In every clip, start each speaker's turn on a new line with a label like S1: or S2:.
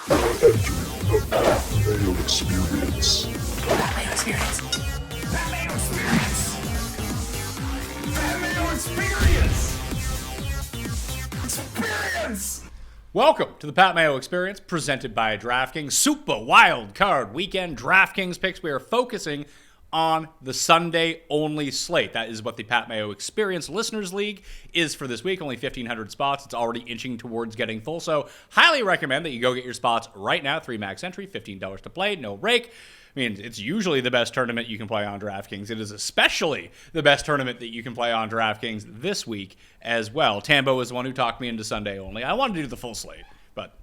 S1: The Mayo Experience.
S2: Mayo Experience. Mayo Experience. Mayo Experience. Experience.
S3: Welcome to the Pat Mayo Experience, presented by DraftKings. Super Wild Card Weekend DraftKings picks. We are focusing on the Sunday-only slate. That is what the Pat Mayo Experience Listeners League is for this week. Only 1,500 spots. It's already inching towards getting full, so highly recommend that you go get your spots right now. 3 max entry, $15 to play, no rake. I mean, it's usually the best tournament you can play on DraftKings. It is especially the best tournament that you can play on DraftKings this week as well. Tambo is the one who talked me into Sunday only. I wanted to do the full slate, but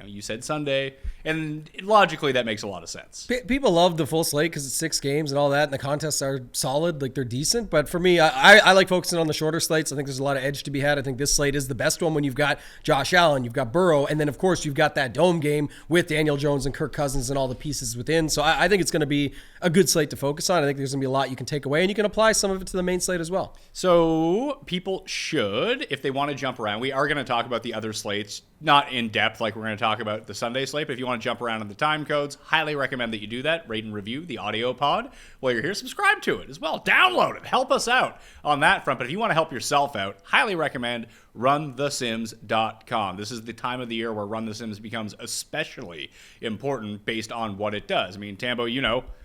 S3: you said Sunday, and logically that makes a lot of sense.
S4: People love the full slate because it's 6 games and all that, and the contests are solid, like they're decent. But for me, I like focusing on the shorter slates. I think there's a lot of edge to be had. I think this slate is the best one when you've got Josh Allen, you've got Burrow, and then of course you've got that dome game with Daniel Jones and Kirk Cousins and all the pieces within. So I think it's going to be a good slate to focus on. I think there's going to be a lot you can take away, and you can apply some of it to the main slate as well.
S3: So people should, if they want to jump around, we are going to talk about the other slates, not in depth like we're going to talk about the Sunday slate, but if you want to jump around in the time codes, highly recommend that you do that. Rate and review the audio pod while you're here. Subscribe to it as well. Download it. Help us out on that front. But if you want to help yourself out, highly recommend runthesims.com. This is the time of the year where Run the Sims becomes especially important based on what it does. I mean, Tambo,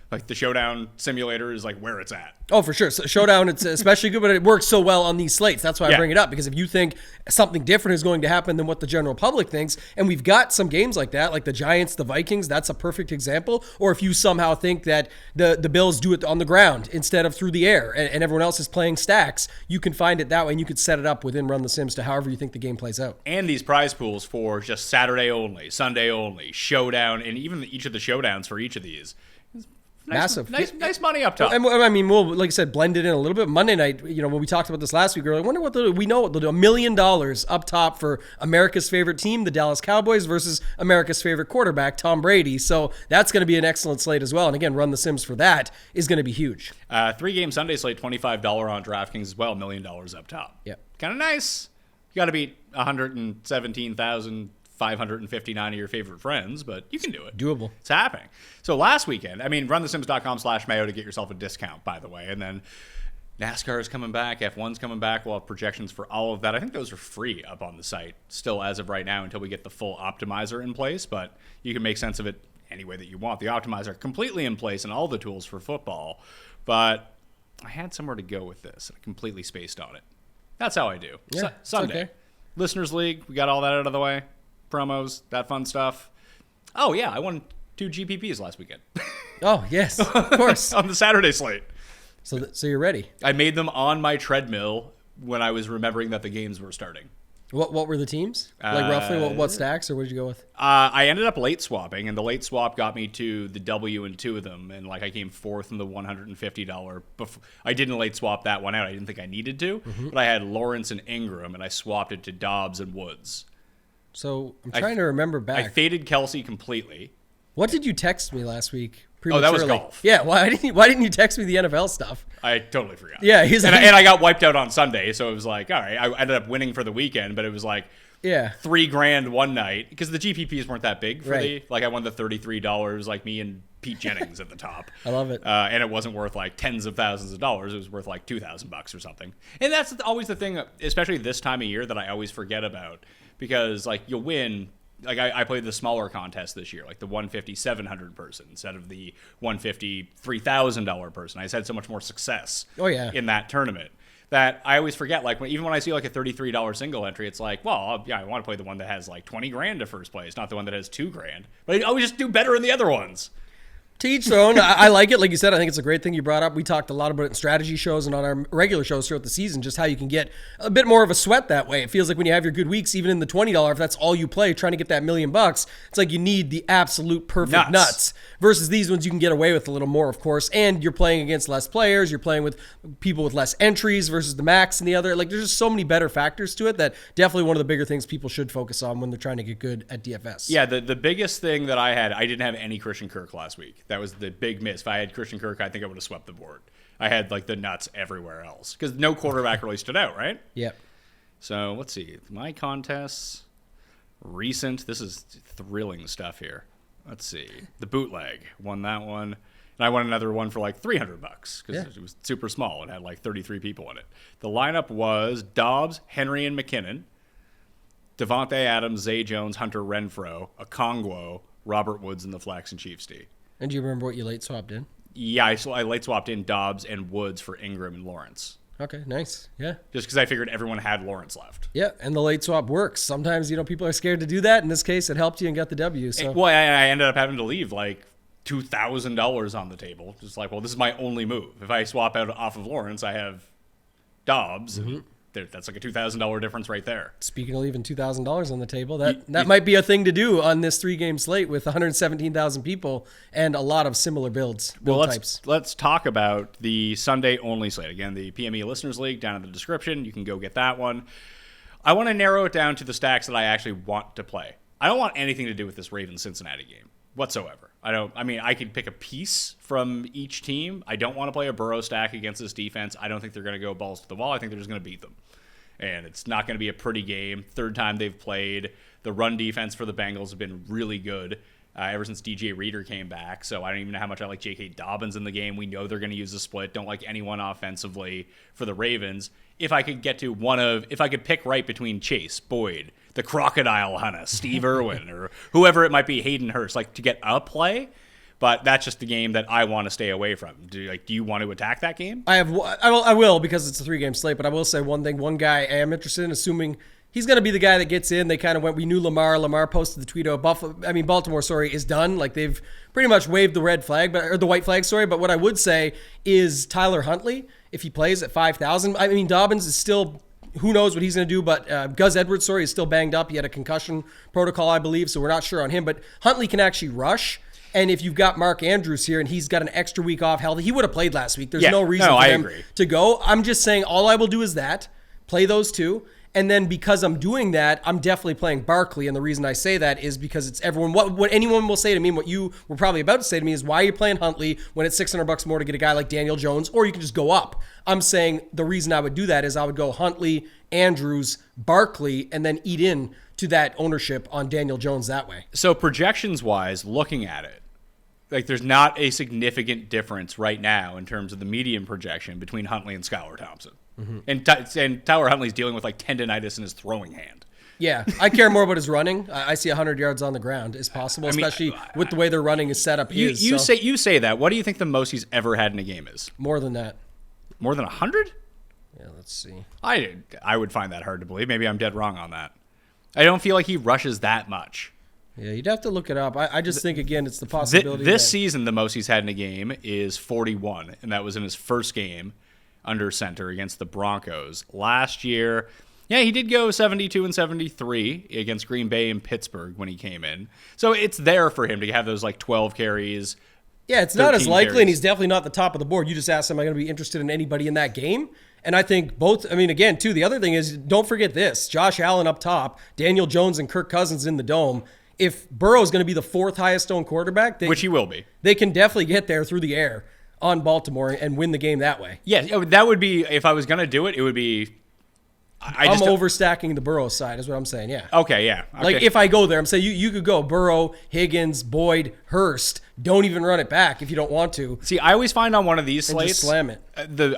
S3: like the Showdown simulator is like where it's at.
S4: Oh, for sure. So Showdown, it's especially good, but it works so well on these slates. That's why I bring it up, because if you think something different is going to happen than what the general public thinks, and we've got some games like that, like the Giants, the Vikings, that's a perfect example. Or if you somehow think that the Bills do it on the ground instead of through the air, and everyone else is playing stacks, you can find it that way, and you could set it up within Run the Sims to however you think the game plays out.
S3: And these prize pools for just Saturday only, Sunday only, Showdown, and even each of the showdowns for each of these.
S4: Massive.
S3: Nice money up top.
S4: I mean, we'll, like I said, blend it in a little bit. Monday night, when we talked about this last week, we were like, I wonder what we know what they'll do. $1 million up top for America's favorite team, the Dallas Cowboys, versus America's favorite quarterback, Tom Brady. So that's going to be an excellent slate as well. And again, Run the Sims for that is going to be huge.
S3: 3-game Sunday slate, $25 on DraftKings as well, $1 million up top.
S4: Yeah.
S3: Kind of nice. You got to beat 117,559 of your favorite friends, but you can do it.
S4: Doable.
S3: It's happening. So last weekend, runthesims.com/Mayo to get yourself a discount, by the way. And then NASCAR is coming back, F1's coming back. We'll have projections for all of that. I think those are free up on the site still as of right now until we get the full optimizer in place, but you can make sense of it any way that you want. The optimizer completely in place and all the tools for football, but I had somewhere to go with this. I completely spaced on it. That's how I do.
S4: Yeah,
S3: Sunday.
S4: okay.
S3: Listeners League, we got all that out of the way. Promos, that fun stuff. Oh, yeah, I won 2 GPPs last weekend.
S4: Oh, yes, of course.
S3: On the Saturday slate.
S4: So you're ready.
S3: I made them on my treadmill when I was remembering that the games were starting.
S4: What were the teams? Like roughly what stacks, or what did you go with?
S3: I ended up late swapping, and the late swap got me to the W in 2 of them, and I came fourth in the $150. I didn't late swap that one out. I didn't think I needed to, but I had Lawrence and Ingram, and I swapped it to Dobbs and Woods.
S4: So I'm trying to remember back.
S3: I faded Kelsey completely.
S4: What did you text me last week?
S3: That was golf.
S4: Yeah, why didn't you text me the NFL stuff?
S3: I totally forgot.
S4: Yeah,
S3: and I got wiped out on Sunday, so it was like, all right, I ended up winning for the weekend, but it was like $3,000 one night because the GPPs weren't that big for I won the $33, like me and Pete Jennings at the top.
S4: I love it.
S3: And it wasn't worth like tens of thousands of dollars. It was worth like $2,000 or something. And that's always the thing, especially this time of year, that I always forget about because you'll win. Like I played the smaller contest this year, like the $150,700 person instead of the $150,000 person. I just had so much more success in that tournament that I always forget. Even when I see like a $33 single entry, it's like, well, I want to play the one that has like $20,000 to first place, not the one that has $2,000. But I always just do better in the other ones.
S4: To each their own. I like it. Like you said, I think it's a great thing you brought up. We talked a lot about it in strategy shows and on our regular shows throughout the season, just how you can get a bit more of a sweat that way. It feels like when you have your good weeks, even in the $20, if that's all you play, trying to get that $1 million, it's like you need the absolute perfect nuts. Versus these ones, you can get away with a little more, of course, and you're playing against less players. You're playing with people with less entries versus the max and the other. Like, there's just so many better factors to it that definitely one of the bigger things people should focus on when they're trying to get good at DFS.
S3: Yeah, the biggest thing that I didn't have any Christian Kirk last week. That was the big miss. If I had Christian Kirk, I think I would have swept the board. I had like the nuts everywhere else because no quarterback really stood out, right?
S4: Yep.
S3: So let's see. My contests. recent. This is thrilling stuff here. Let's see. The bootleg won that one. And I won another one for like $300 because it was super small. It had like 33 people in it. The lineup was Dobbs, Henry, and McKinnon, Devontae Adams, Zay Jones, Hunter Renfrow, Okongwu, Robert Woods, and the flex and Chiefs D.
S4: And do you remember what you late swapped in?
S3: Yeah, I late swapped in Dobbs and Woods for Ingram and Lawrence.
S4: Okay, nice. Yeah.
S3: Just because I figured everyone had Lawrence left.
S4: Yeah, and the late swap works. Sometimes, people are scared to do that. In this case, it helped you and got the W. So.
S3: Well, I ended up having to leave like $2,000 on the table. Just like, well, this is my only move. If I swap out off of Lawrence, I have Dobbs. And that's like a $2,000 difference right there.
S4: Speaking of leaving $2,000 on the table, that might be a thing to do on this 3-game slate with 117,000 people and a lot of similar build types.
S3: Let's talk about the Sunday only slate. Again, the PME Listeners League down in the description. You can go get that one. I want to narrow it down to the stacks that I actually want to play. I don't want anything to do with this Ravens-Cincinnati game whatsoever. I could pick a piece from each team. I don't want to play a Burrow stack against this defense. I don't think they're going to go balls to the wall. I think they're just going to beat them. And it's not going to be a pretty game. Third time they've played. The run defense for the Bengals have been really good ever since DJ Reader came back. So I don't even know how much I like J.K. Dobbins in the game. We know they're going to use the split. Don't like anyone offensively for the Ravens. If I could pick right between Chase, Boyd, the Crocodile Hunter, Steve Irwin, or whoever it might be, Hayden Hurst, like to get a play. But that's just the game that I want to stay away from. Do you want to attack that game?
S4: I will because it's a 3-game slate. But I will say one thing. One guy I am interested in, assuming he's going to be the guy that gets in. They kind of we knew Lamar. Lamar posted the tweet out. Baltimore, is done. Like they've pretty much waved the red flag, or the white flag. But what I would say is Tyler Huntley, if he plays at 5,000. Dobbins is still. Who knows what he's going to do, but Gus Edwards, is still banged up. He had a concussion protocol, I believe, so we're not sure on him. But Huntley can actually rush. And if you've got Mark Andrews here and he's got an extra week off healthy, he would have played last week. There's no reason for him to go. I'm just saying all I will do is play those two. And then because I'm doing that, I'm definitely playing Barkley. And the reason I say that is because it's everyone. What anyone will say to me, and what you were probably about to say to me is, why are you playing Huntley when it's $600 more to get a guy like Daniel Jones, or you can just go up. I'm saying the reason I would do that is I would go Huntley, Andrews, Barkley, and then eat in to that ownership on Daniel Jones that way.
S3: So projections-wise, looking at it, like there's not a significant difference right now in terms of the median projection between Huntley and Skylar Thompson. Mm-hmm. And Tyler Huntley's dealing with like tendonitis in his throwing hand.
S4: Yeah, I care more about his running. I see 100 yards on the ground is possible, especially with the way their running is set up.
S3: You say that. What do you think the most he's ever had in a game is?
S4: More than that.
S3: More than 100?
S4: Yeah, let's see.
S3: I would find that hard to believe. Maybe I'm dead wrong on that. I don't feel like he rushes that much.
S4: Yeah, you'd have to look it up. I just think, again, it's the possibility.
S3: This season, the most he's had in a game is 41, and that was in his first game under center against the Broncos. Last year, he did go 72 and 73 against Green Bay and Pittsburgh when he came in. So it's there for him to have those like 12 carries.
S4: Yeah, it's not as likely, and he's definitely not the top of the board. You just asked him, am I going to be interested in anybody in that game? And I think both, again, too, the other thing is, don't forget this. Josh Allen up top, Daniel Jones and Kirk Cousins in the dome. If Burrow is going to be the 4th highest owned quarterback,
S3: which he will be,
S4: they can definitely get there through the air on Baltimore and win the game that way.
S3: Yeah, that would be, if I was going to do it, it would be...
S4: I'm overstacking the Burrow side is what I'm saying, yeah.
S3: Okay, yeah. Okay.
S4: Like, if I go there, I'm saying you could go Burrow, Higgins, Boyd, Hurst. Don't even run it back if you don't want to.
S3: See, I always find on one of these slates...
S4: just slam it.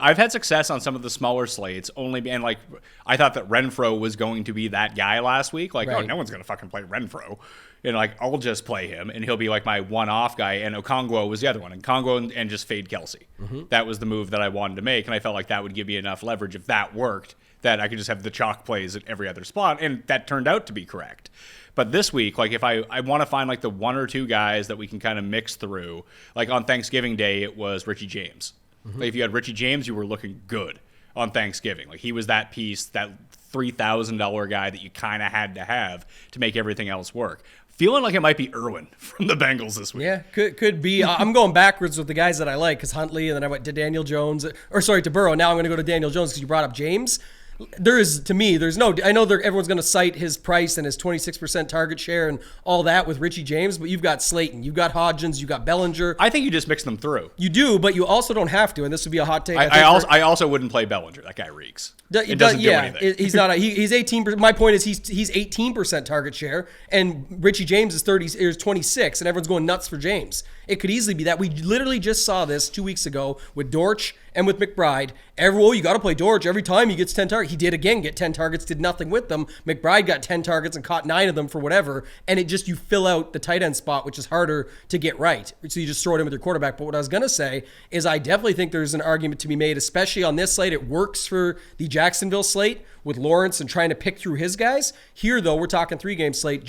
S3: I've had success on some of the smaller slates, and like, I thought that Renfrow was going to be that guy last week. Like,
S4: right.
S3: No one's going to fucking play Renfrow. And like, I'll just play him, and he'll be like my one-off guy. And Okongwu was the other one. And Okongwu and just fade Kelsey. Mm-hmm. That was the move that I wanted to make, and I felt like that would give me enough leverage if that worked, that I could just have the chalk plays at every other spot, and that turned out to be correct. But this week, like if I want to find like the one or two guys that we can kind of mix through, like on Thanksgiving Day, it was Richie James. Mm-hmm. Like if you had Richie James, you were looking good on Thanksgiving. Like he was that piece, that $3,000 guy that you kind of had to have to make everything else work. Feeling like it might be Irwin from the Bengals this week.
S4: Yeah, could be. I'm going backwards with the guys that I like, because Huntley, and then I went to Daniel Jones, to Burrow. Now I'm going to go to Daniel Jones because you brought up James. to me, there's no, I know everyone's going to cite his price and his 26% target share and all that with Richie James, but you've got Slayton, you've got Hodgins, you've got Bellinger.
S3: I think you just mix them through.
S4: You do, but you also don't have to, and this would be a hot take.
S3: I also wouldn't play Bellinger. That guy reeks. It doesn't do anything.
S4: He's not. He's 18%. My point is he's 18% target share, and Richie James is 26, and everyone's going nuts for James. It could easily be that. We literally just saw this 2 weeks ago with Dortch and with McBride. You got to play Dortch every time he gets 10 targets. He did again get 10 targets, did nothing with them. McBride got 10 targets and caught 9 of them for whatever, and you fill out the tight end spot, which is harder to get right. So you just throw it in with your quarterback. But what I was going to say is I definitely think there's an argument to be made, especially on this slate. It works for the Jacksonville slate with Lawrence and trying to pick through his guys. Here, though, we're talking 3-game slate.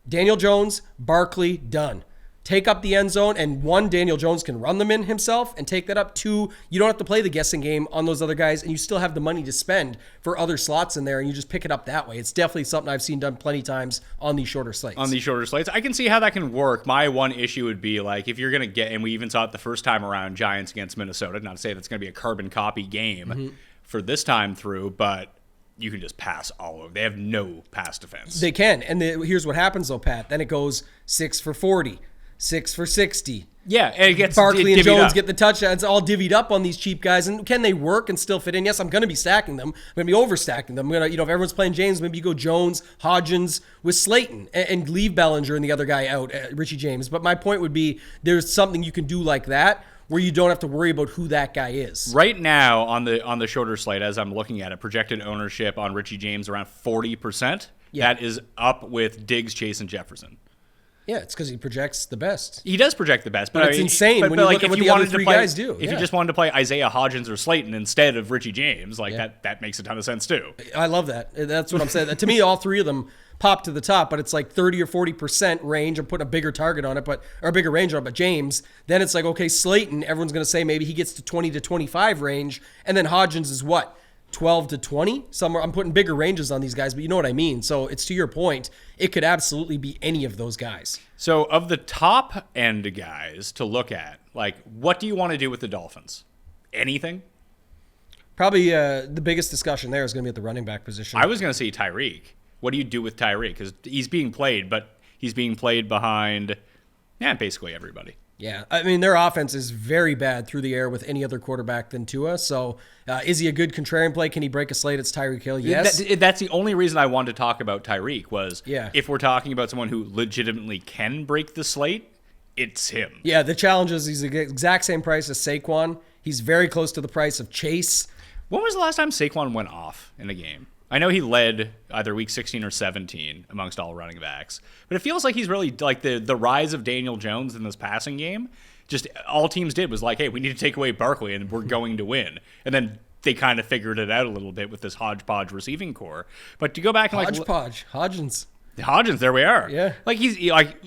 S4: Daniel Jones, Barkley, done. Take up the end zone, and 1, Daniel Jones can run them in himself and take that up. 2, you don't have to play the guessing game on those other guys, and you still have the money to spend for other slots in there, and you just pick it up that way. It's definitely something I've seen done plenty times on these shorter slates.
S3: I can see how that can work. My one issue would be, like, if you're going to get, and we even saw it the first time around, Giants against Minnesota, not to say that's going to be a carbon copy game for this time through, but you can just pass all over. They have no pass defense.
S4: They can, and here's what happens, though, Pat. Then it goes 6 for 40. 6 for 60.
S3: Yeah, and it gets
S4: Barkley and Jones
S3: up.
S4: get the touchdowns all divvied up on these cheap guys. And can they work and still fit in? Yes, I'm going to be stacking them. I'm going to be overstacking them. I'm going to, if everyone's playing James, maybe you go Jones, Hodgins with Slayton and leave Bellinger and the other guy out, Richie James. But my point would be there's something you can do like that where you don't have to worry about who that guy is.
S3: Right now on the shorter slate, as I'm looking at it, projected ownership on Richie James around 40%. Yeah. That is up with Diggs, Chase, and Jefferson.
S4: Yeah, it's because he projects the best.
S3: He does project the best, but
S4: it's insane when you look at what the other 3 guys do.
S3: If you just wanted to play Isaiah Hodgins or Slayton instead of Richie James, that makes a ton of sense too.
S4: I love that. That's what I'm saying. To me, all 3 of them pop to the top, but it's like 30 or 40% range. I'm putting a bigger target on it, or a bigger range on it. But James, then it's like, okay, Slayton, everyone's going to say maybe he gets to 20 to 25 range, and then Hodgins is what? 12 to 20 somewhere. I'm putting bigger ranges on these guys, but you know what I mean. So it's to your point. It could absolutely be any of those guys.
S3: So of the top end guys to look at, like, what do you want to do with the Dolphins? Anything?
S4: Probably the biggest discussion there is going to be at the running back position.
S3: I was going to say Tyreek. What do you do with Tyreek? Because he's being played, but he's being played behind basically everybody.
S4: Yeah, I mean, their offense is very bad through the air with any other quarterback than Tua. So is he a good contrarian play? Can he break a slate? It's Tyreek Hill. Yes.
S3: That's the only reason I wanted to talk about Tyreek was if we're talking about someone who legitimately can break the slate, it's him.
S4: Yeah, the challenge is he's the exact same price as Saquon. He's very close to the price of Chase.
S3: When was the last time Saquon went off in a game? I know he led either week 16 or 17 amongst all running backs, but it feels like he's really like the rise of Daniel Jones in this passing game. Just all teams did was like, hey, we need to take away Barkley and we're going to win. And then they kind of figured it out a little bit with this hodgepodge receiving core. But to go back and
S4: Hodgins,
S3: there we are.
S4: Yeah,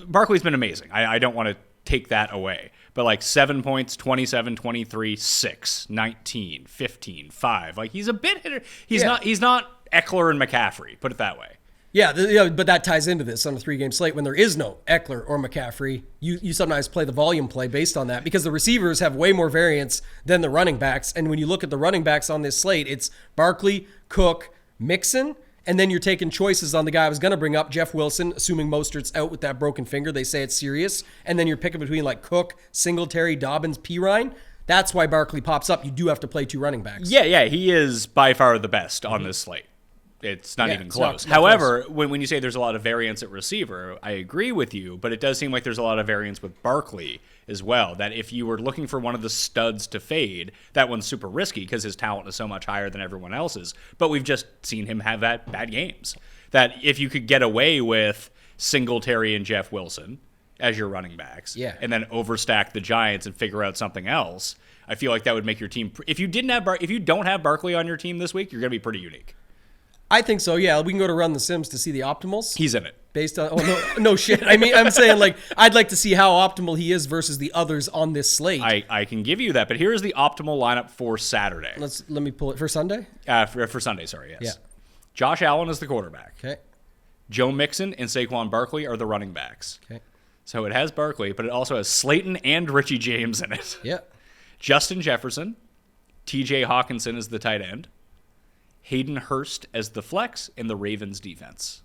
S3: Barkley's been amazing. I don't want to take that away. But like 7 points, 27, 23, 6, 19, 15, 5. Like he's a bit hitter. He's not Eckler and McCaffrey, put it that way.
S4: Yeah, but that ties into this on a 3-game slate when there is no Eckler or McCaffrey. You sometimes play the volume play based on that because the receivers have way more variance than the running backs. And when you look at the running backs on this slate, it's Barkley, Cook, Mixon, and then you're taking choices on the guy I was going to bring up, Jeff Wilson, assuming Mostert's out with that broken finger. They say it's serious. And then you're picking between like Cook, Singletary, Dobbins, Pirine. That's why Barkley pops up. You do have to play 2 running backs.
S3: Yeah, he is by far the best on this slate. It's not even close. However, when you say there's a lot of variance at receiver, I agree with you, but it does seem like there's a lot of variance with Barkley as well, that if you were looking for one of the studs to fade, that one's super risky because his talent is so much higher than everyone else's. But we've just seen him have bad games. That if you could get away with Singletary and Jeff Wilson as your running backs, and then overstack the Giants and figure out something else, I feel like that would make your team. If you don't have Barkley on your team this week, you're going to be pretty unique.
S4: I think so, yeah. We can go to Run the Sims to see the optimals.
S3: He's in it.
S4: Based on, no shit. I mean, I'm saying, like, I'd like to see how optimal he is versus the others on this slate.
S3: I can give you that, but here's the optimal lineup for Saturday.
S4: Let me pull it for Sunday?
S3: For Sunday, sorry, yes.
S4: Yeah.
S3: Josh Allen is the quarterback.
S4: Okay.
S3: Joe Mixon and Saquon Barkley are the running backs.
S4: Okay.
S3: So it has Barkley, but it also has Slayton and Richie James in it.
S4: Yeah.
S3: Justin Jefferson. TJ Hawkinson is the tight end. Hayden Hurst as the flex, and the Ravens defense,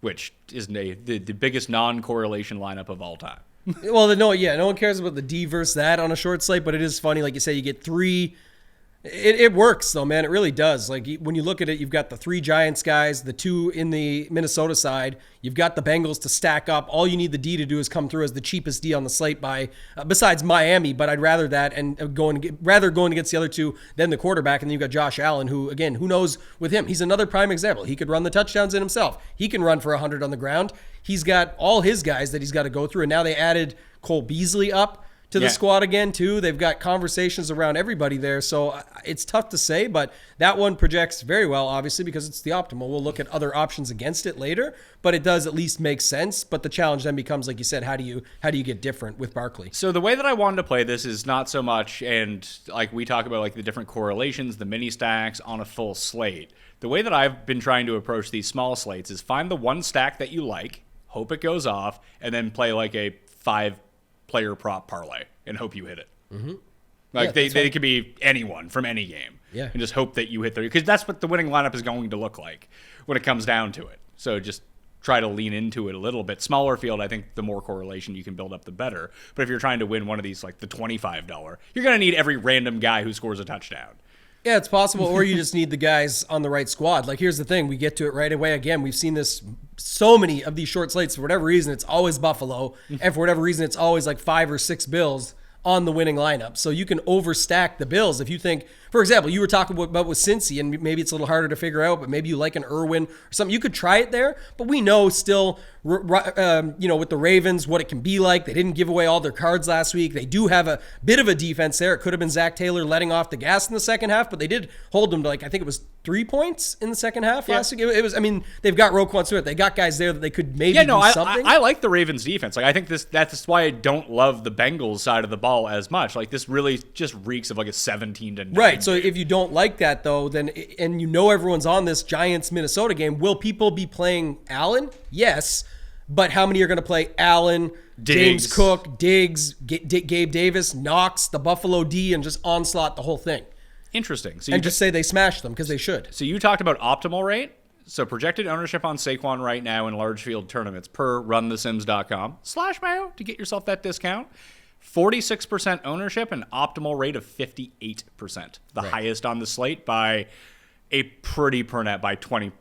S3: which is the biggest non-correlation lineup of all time.
S4: Well, no one cares about the D versus that on a short slate, but it is funny. Like you say, you get three. It works, though, man. It really does. Like, when you look at it, you've got the 3 Giants guys, the 2 in the Minnesota side. You've got the Bengals to stack up. All you need the D to do is come through as the cheapest D on the slate besides Miami, but I'd rather that and going against the other 2 than the quarterback. And then you've got Josh Allen, who, again, who knows with him? He's another prime example. He could run the touchdowns in himself. He can run for 100 on the ground. He's got all his guys that he's got to go through, and now they added Cole Beasley up to the squad again, too. They've got conversations around everybody there, so it's tough to say, but that one projects very well, obviously, because it's the optimal. We'll look at other options against it later, but it does at least make sense. But the challenge then becomes, like you said, how do you get different with Barkley?
S3: So the way that I wanted to play this is not so much, and like we talk about like the different correlations, the mini stacks on a full slate. The way that I've been trying to approach these small slates is find the one stack that you like, hope it goes off, and then play like a 5-player prop parlay and hope you hit it. Mm-hmm. Like they could be anyone from any game.
S4: Yeah.
S3: And just hope that you hit because that's what the winning lineup is going to look like when it comes down to it. So just try to lean into it a little bit. Smaller field, I think the more correlation you can build up, the better. But if you're trying to win one of these, like the $25, you're going to need every random guy who scores a touchdown.
S4: Yeah, it's possible, or you just need the guys on the right squad. Like, here's the thing. We get to it right away. Again, we've seen this so many of these short slates. For whatever reason, it's always Buffalo, and for whatever reason, it's always like 5 or 6 Bills on the winning lineup. So you can overstack the Bills if you think, for example, you were talking about with Cincy, and maybe it's a little harder to figure out, but maybe you like an Irwin or something. You could try it there, but we know still, with the Ravens, what it can be like. They didn't give away all their cards last week. They do have a bit of a defense there. It could have been Zach Taylor letting off the gas in the second half, but they did hold them to, I think it was 3 points in the second half last week. It was, they've got Roquan Smith. They got guys there that they could maybe do something.
S3: I like the Ravens defense. Like, I think that's why I don't love the Bengals side of the ball as much. Like, this really just reeks of like a 17-9.
S4: Right. So if you don't like that, though, then, and you know everyone's on this Giants-Minnesota game, will people be playing Allen? Yes. But how many are going to play Allen, James Cook, Diggs, Gabe Davis, Knox, the Buffalo D, and just onslaught the whole thing?
S3: Interesting. So
S4: just say they smashed them because they should.
S3: So you talked about optimal rate. So projected ownership on Saquon right now in large field tournaments per runthesims.com/Mayo to get yourself that discount. 46% ownership and optimal rate of 58%. The highest on the slate by a pretty by 20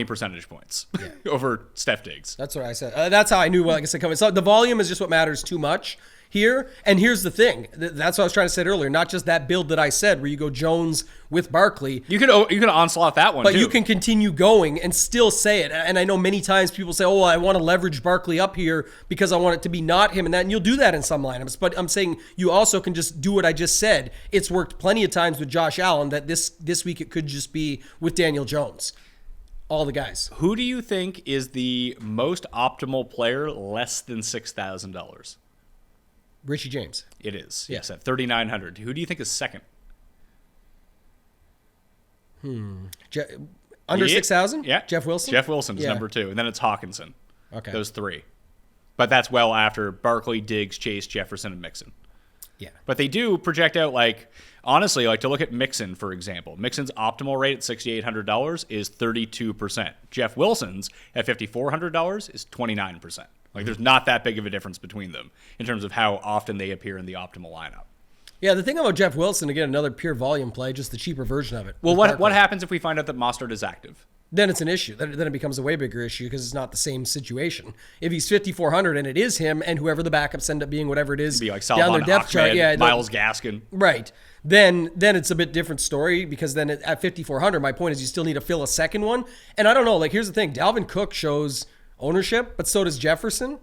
S3: percentage points over Steph Diggs.
S4: That's what I said. That's how I knew, like I said, coming. So the volume is just what matters too much here. And here's the thing. That's what I was trying to say earlier. Not just that build that I said where you go Jones with Barkley.
S3: You can onslaught that one,
S4: but
S3: too.
S4: You can continue going and still say it. And I know many times people say, oh, I want to leverage Barkley up here because I want it to be not him and that. And you'll do that in some lineups. But I'm saying you also can just do what I just said. It's worked plenty of times with Josh Allen that this week it could just be with Daniel Jones. All the guys.
S3: Who do you think is the most optimal player less than $6,000?
S4: Richie James.
S3: It is. Yes, at $3,900. Who do you think is second?
S4: Under 6,000?
S3: Yeah.
S4: Jeff Wilson?
S3: Jeff Wilson is number 2. And then it's Hawkinson.
S4: Okay.
S3: Those 3. But that's well after Barkley, Diggs, Chase, Jefferson, and Mixon.
S4: Yeah.
S3: But they do project out, like, honestly, like to look at Mixon, for example. Mixon's optimal rate at $6,800 is 32%. Jeff Wilson's at $5,400 is 29%. Like, there's not that big of a difference between them in terms of how often they appear in the optimal lineup.
S4: Yeah, the thing about Jeff Wilson, again, another pure volume play, just the cheaper version of it.
S3: Well, what happens if we find out that Mostert is active?
S4: Then it's an issue. Then it becomes a way bigger issue because it's not the same situation. If he's 5,400 and it is him and whoever the backups end up being, whatever it is,
S3: be like
S4: down their depth chart,
S3: Myles Gaskin.
S4: Right. Then it's a bit different story because then at 5,400, my point is you still need to fill a second one. And I don't know, like here's the thing. Dalvin Cook shows ownership, but so does Jefferson.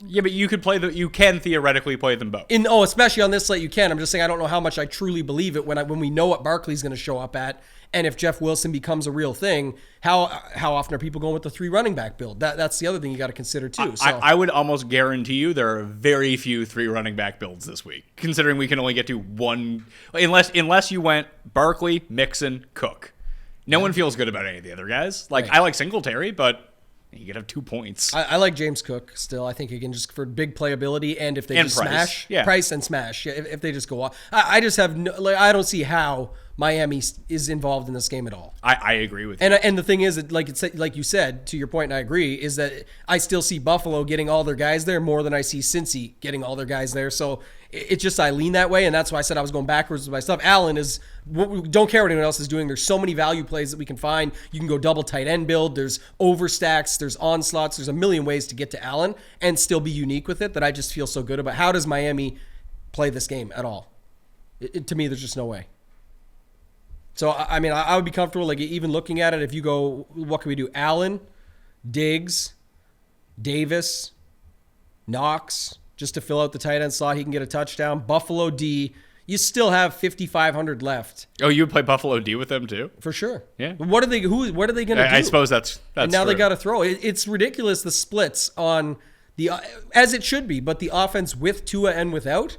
S3: Yeah, but you can theoretically play them both.
S4: Especially on this slate you can. I'm just saying I don't know how much I truly believe it when we know what Barkley's going to show up at, and if Jeff Wilson becomes a real thing, how often are people going with the 3 running back build? That's the other thing you got to consider too.
S3: I would almost guarantee you there are very few 3 running back builds this week, considering we can only get to one, unless you went Barkley, Mixon, Cook. No one feels good about any of the other guys. Like I like Singletary, but you could have 2 points.
S4: I like James Cook still. I think again just for big playability and if they just
S3: price.
S4: Smash price and smash. Yeah, if they just go off, I just have I don't see how Miami is involved in this game at all.
S3: I agree with you.
S4: And the thing is, that like you said, to your point, and I agree, is that I still see Buffalo getting all their guys there more than I see Cincy getting all their guys there. So it's just I lean that way, and that's why I said I was going backwards with my stuff. Allen is, don't care what anyone else is doing. There's so many value plays that we can find. You can go double tight end build. There's overstacks. There's onslaughts. There's a million ways to get to Allen and still be unique with it that I just feel so good about. How does Miami play this game at all? To me, there's just no way. So, I mean, I would be comfortable, like, even looking at it, if you go, what can we do? Allen, Diggs, Davis, Knox, just to fill out the tight end slot. He can get a touchdown. Buffalo D. You still have 5,500 left.
S3: Oh, you would play Buffalo D with them too?
S4: For sure.
S3: Yeah.
S4: What are they going to do?
S3: I suppose that's
S4: and now
S3: true.
S4: they got to throw. It's ridiculous, the splits on the, as it should be, but the offense with Tua and without.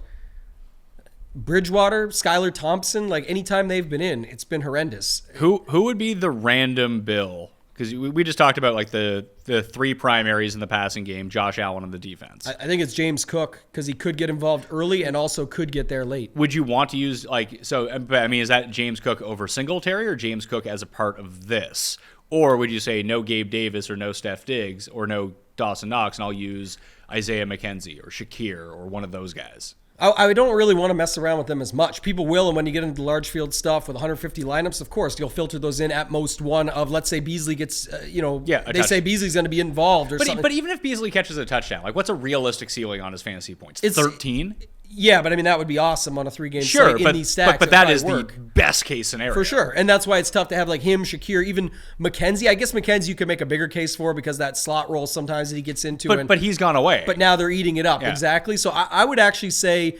S4: Bridgewater, Skylar Thompson, like anytime they've been in, it's been horrendous.
S3: Who would be the random Bill? Because we just talked about like the three primaries in the passing game, Josh Allen and the defense.
S4: I think it's James Cook because he could get involved early and also could get there late.
S3: Would you want to use is that James Cook over Singletary or James Cook as a part of this? Or would you say no Gabe Davis or no Steph Diggs or no Dawson Knox and I'll use Isaiah McKenzie or Shakir or one of those guys?
S4: I don't really want to mess around with them as much. People will, and when you get into the large field stuff with 150 lineups, of course, you'll filter those in at most one of, let's say Beasley gets, they say Beasley's going to be involved or something.
S3: But even if Beasley catches a touchdown, like what's a realistic ceiling on his fantasy points? 13?
S4: Yeah, but I mean, that would be awesome on a 3-game
S3: sure,
S4: slate in these stacks.
S3: But that is the best case scenario.
S4: For sure. And that's why it's tough to have like him, Shakir, even McKenzie. I guess McKenzie you could make a bigger case for because that slot role sometimes that he gets into.
S3: But he's gone away.
S4: But now they're eating it up. Yeah. Exactly. So I would actually say,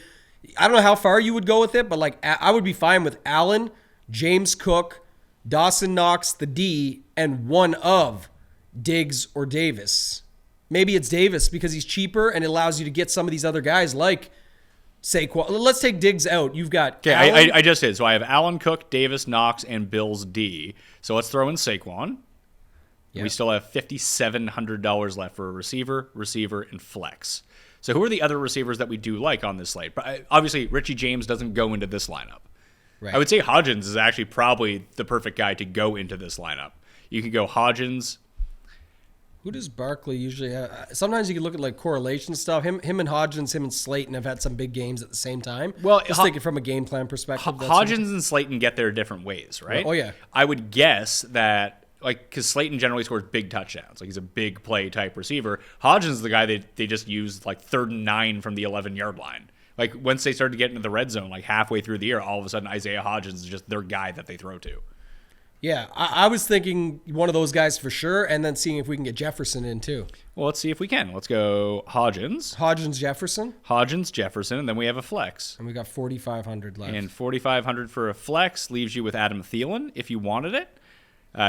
S4: I don't know how far you would go with it, but like I would be fine with Allen, James Cook, Dawson Knox, the D, and one of Diggs or Davis. Maybe it's Davis because he's cheaper and it allows you to get some of these other guys like Saquon. Let's take Diggs out. You've got
S3: Allen. I just did. So I have Allen, Cook, Davis, Knox, and Bills D. So let's throw in Saquon. Yep. We still have $5,700 left for a receiver, and flex. So who are the other receivers that we do like on this slate? Obviously, Richie James doesn't go into this lineup. Right. I would say Hodgins is actually probably the perfect guy to go into this lineup. You can go Hodgins.
S4: Who does Barkley usually have? Sometimes you can look at like correlation stuff. Him and Hodgins, him and Slayton have had some big games at the same time. Well, just thinking from a game plan perspective.
S3: Hodgins and Slayton get there different ways, right?
S4: Oh, yeah.
S3: I would guess that, like, because Slayton generally scores big touchdowns. Like, he's a big play type receiver. Hodgins is the guy they just use, like, 3rd and 9 from the 11-yard line. Like, once they started to get into the red zone, like, halfway through the year, all of a sudden Isaiah Hodgins is just their guy that they throw to.
S4: Yeah, I was thinking one of those guys for sure, and then seeing if we can get Jefferson in too.
S3: Well, let's see if we can. Let's go Hodgins, Jefferson, and then we have a flex.
S4: And we got 4,500 left.
S3: And 4,500 for a flex leaves you with Adam Thielen if you wanted it.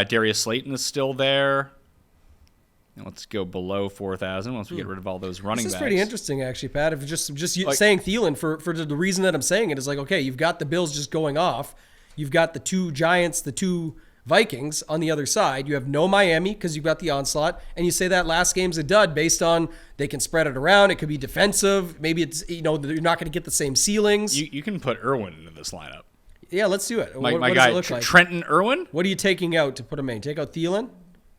S3: Darius Slayton is still there. And let's go below 4,000 once we get rid of all those running backs.
S4: This is pretty interesting, actually, Pat. If just like, saying Thielen for the reason that I'm saying it is like, okay, you've got the Bills just going off. You've got the 2 Giants, the 2 Vikings on the other side. You have no Miami because you've got the onslaught. And you say that last game's a dud based on they can spread it around. It could be defensive. Maybe it's, you're not going to get the same ceilings.
S3: You can put Irwin into this lineup.
S4: Yeah, let's do it.
S3: My
S4: what
S3: guy,
S4: does it look like?
S3: Trenton Irwin?
S4: What are you taking out to put him in? Take out Thielen?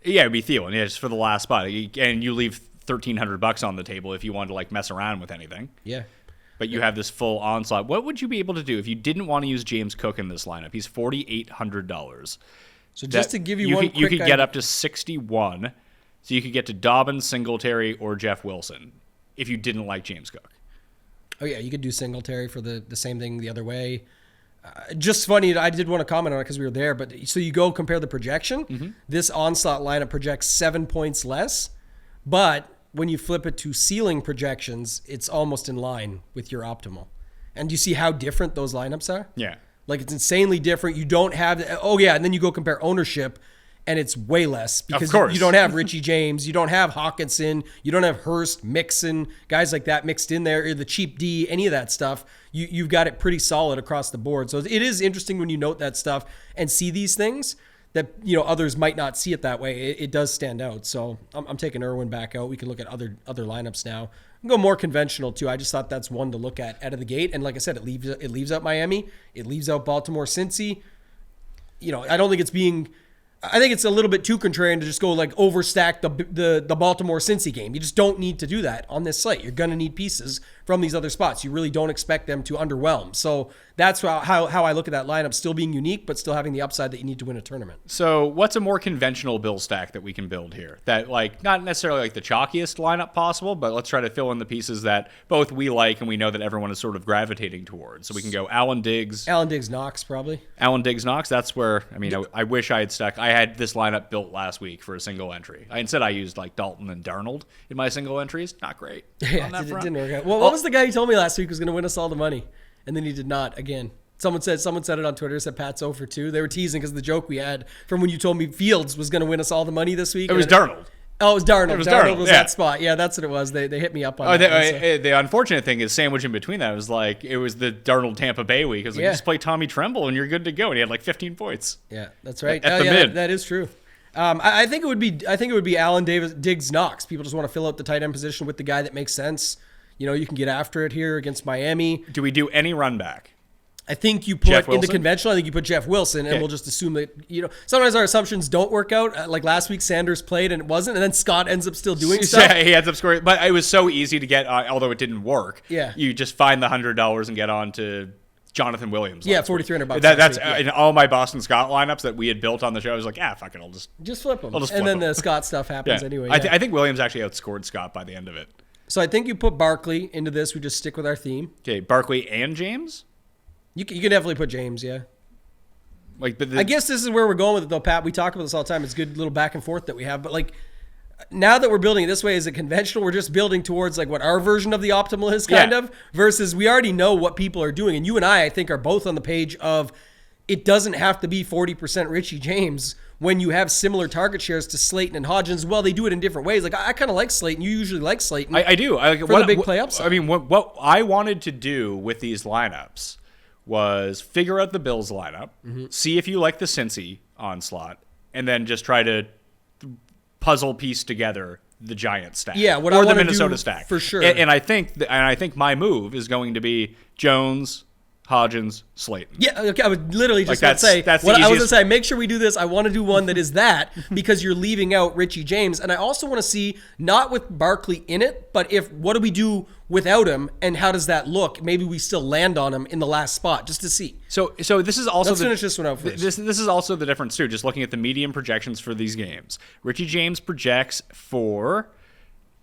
S3: Yeah, it'd be Thielen. Yeah, just for the last spot. And you leave $1,300 on the table if you wanted to like mess around with anything.
S4: Yeah.
S3: But you have this full onslaught. What would you be able to do if you didn't want to use James Cook in this lineup? He's $4,800.
S4: So just to give you one quick
S3: you could get up to 61. So you could get to Dobbins, Singletary, or Jeff Wilson if you didn't like James Cook.
S4: Oh, yeah, you could do Singletary for the same thing the other way. Just funny, I did want to comment on it because we were there. But so you go compare the projection. Mm-hmm. This onslaught lineup projects 7 points less, but when you flip it to ceiling projections, it's almost in line with your optimal. And do you see how different those lineups are?
S3: Yeah.
S4: Like, it's insanely different. You don't have, and then you go compare ownership, and it's way less because you don't have Richie James, you don't have Hawkinson, you don't have Hurst, Mixon, guys like that mixed in there, or the cheap D, any of that stuff. You've got it pretty solid across the board. So it is interesting when you note that stuff and see these things that others might not see it that way. It does stand out. So I'm taking Irwin back out. We can look at other lineups now. I'll go more conventional too. I just thought that's one to look at out of the gate. And like I said, it leaves out Miami. It leaves out Baltimore, Cincy. I don't think it's being. I think it's a little bit too contrarian to just go like overstack the Baltimore Cincy game. You just don't need to do that on this slate. You're going to need pieces from these other spots. You really don't expect them to underwhelm. So that's how I look at that lineup, still being unique, but still having the upside that you need to win a tournament.
S3: So what's a more conventional bill stack that we can build here? That like not necessarily like the chalkiest lineup possible, but let's try to fill in the pieces that both we like and we know that everyone is sort of gravitating towards. So we can go Allen Diggs,
S4: Knox, probably.
S3: Allen Diggs, Knox. That's where I wish I had stuck. I had this lineup built last week for a single entry. Instead I used like Dalton and Darnold in my single entries. Not great.
S4: Yeah, it didn't work out. Well, what was the guy you told me last week was going to win us all the money, and then he did not again? Someone said it on Twitter. Said Pat's 0 for 2. They were teasing because of the joke we had from when you told me Fields was going to win us all the money this week.
S3: It was Darnold.
S4: Oh, it was Darnold. Darnold was
S3: yeah.
S4: that spot. Yeah, that's what it was. They hit me up on that.
S3: The unfortunate thing is sandwiched in between that was like it was the Darnold Tampa Bay week. It was like just play Tommy Tremble and you're good to go. And he had like 15 points.
S4: Yeah, that's right.
S3: At the mid.
S4: That is true. I think it would be Allen Diggs Knox. People just want to fill out the tight end position with the guy that makes sense. You can get after it here against Miami.
S3: Do we do any run back?
S4: I think you put in the conventional. I think you put Jeff Wilson, and we'll just assume that sometimes our assumptions don't work out. Like last week, Sanders played and it wasn't, and then Scott ends up still doing stuff.
S3: Yeah, he ends up scoring, but it was so easy to get. Although it didn't work.
S4: Yeah,
S3: you just find the $100 and get on to Jonathan Williams.
S4: Yeah, $4,300.
S3: That's in all my Boston Scott lineups that we had built on the show. I was like, fuck it, I'll just
S4: flip them. And then the Scott stuff happens anyway.
S3: Yeah. I think Williams actually outscored Scott by the end of it.
S4: So I think you put Barkley into this. We just stick with our theme.
S3: Okay, Barkley and James.
S4: You can definitely put James, yeah.
S3: But
S4: I guess this is where we're going with it, though, Pat. We talk about this all the time. It's a good little back and forth that we have. But, like, now that we're building it this way, is it conventional? We're just building towards, like, what our version of the optimal is, kind of, versus we already know what people are doing. And you and I think, are both on the page of it doesn't have to be 40% Richie James when you have similar target shares to Slayton and Hodgins. Well, they do it in different ways. Like, I kind of like Slayton. You usually like Slayton.
S3: I do.
S4: For the big play upside.
S3: I mean, what I wanted to do with these lineups was figure out the Bills lineup, see if you like the Cincy onslaught, and then just try to puzzle piece together the Giant stack, or the Minnesota stack
S4: for sure.
S3: And I think my move is going to be Jones, Hodgins, Slayton.
S4: Yeah, okay, I would literally just say
S3: that's
S4: what
S3: the
S4: I was
S3: easiest.
S4: going to say. Make sure we do this. I want to do one that is that because you're leaving out Richie James, and I also want to see not with Barkley in it, but what do we do without him, and how does that look? Maybe we still land on him in the last spot just to see.
S3: So this is also
S4: let's finish this one out first.
S3: This is also the difference too. Just looking at the median projections for these games, Richie James projects for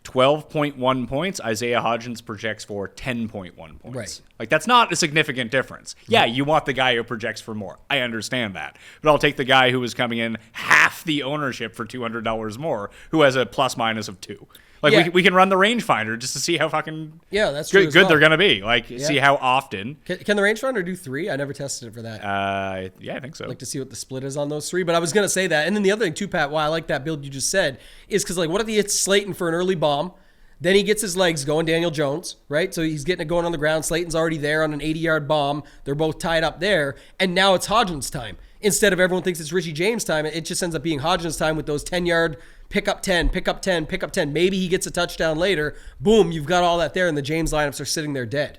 S3: 12.1 points. Isaiah Hodgins projects for 10.1 points.
S4: Right.
S3: Like, that's not a significant difference. Yeah, you want the guy who projects for more. I understand that. But I'll take the guy who is coming in half the ownership for $200 more, who has a plus minus of 2. Like, we can run the rangefinder just to see how fucking
S4: that's true
S3: good they're going to be. Like, see how often.
S4: Can the rangefinder do 3? I never tested it for that.
S3: Yeah, I think so.
S4: I'd like to see what the split is on those 3. But I was going to say that. And then the other thing, too, Pat, why I like that build you just said, is because, like, what if he hits Slayton for an early bomb? Then he gets his legs going, Daniel Jones, right? So he's getting it going on the ground. Slayton's already there on an 80-yard bomb. They're both tied up there. And now it's Hodgins' time. Instead of everyone thinks it's Richie James' time, it just ends up being Hodgins' time with those 10-yard pick up 10, pick up 10, pick up 10. Maybe he gets a touchdown later. Boom, you've got all that there, and the James lineups are sitting there dead.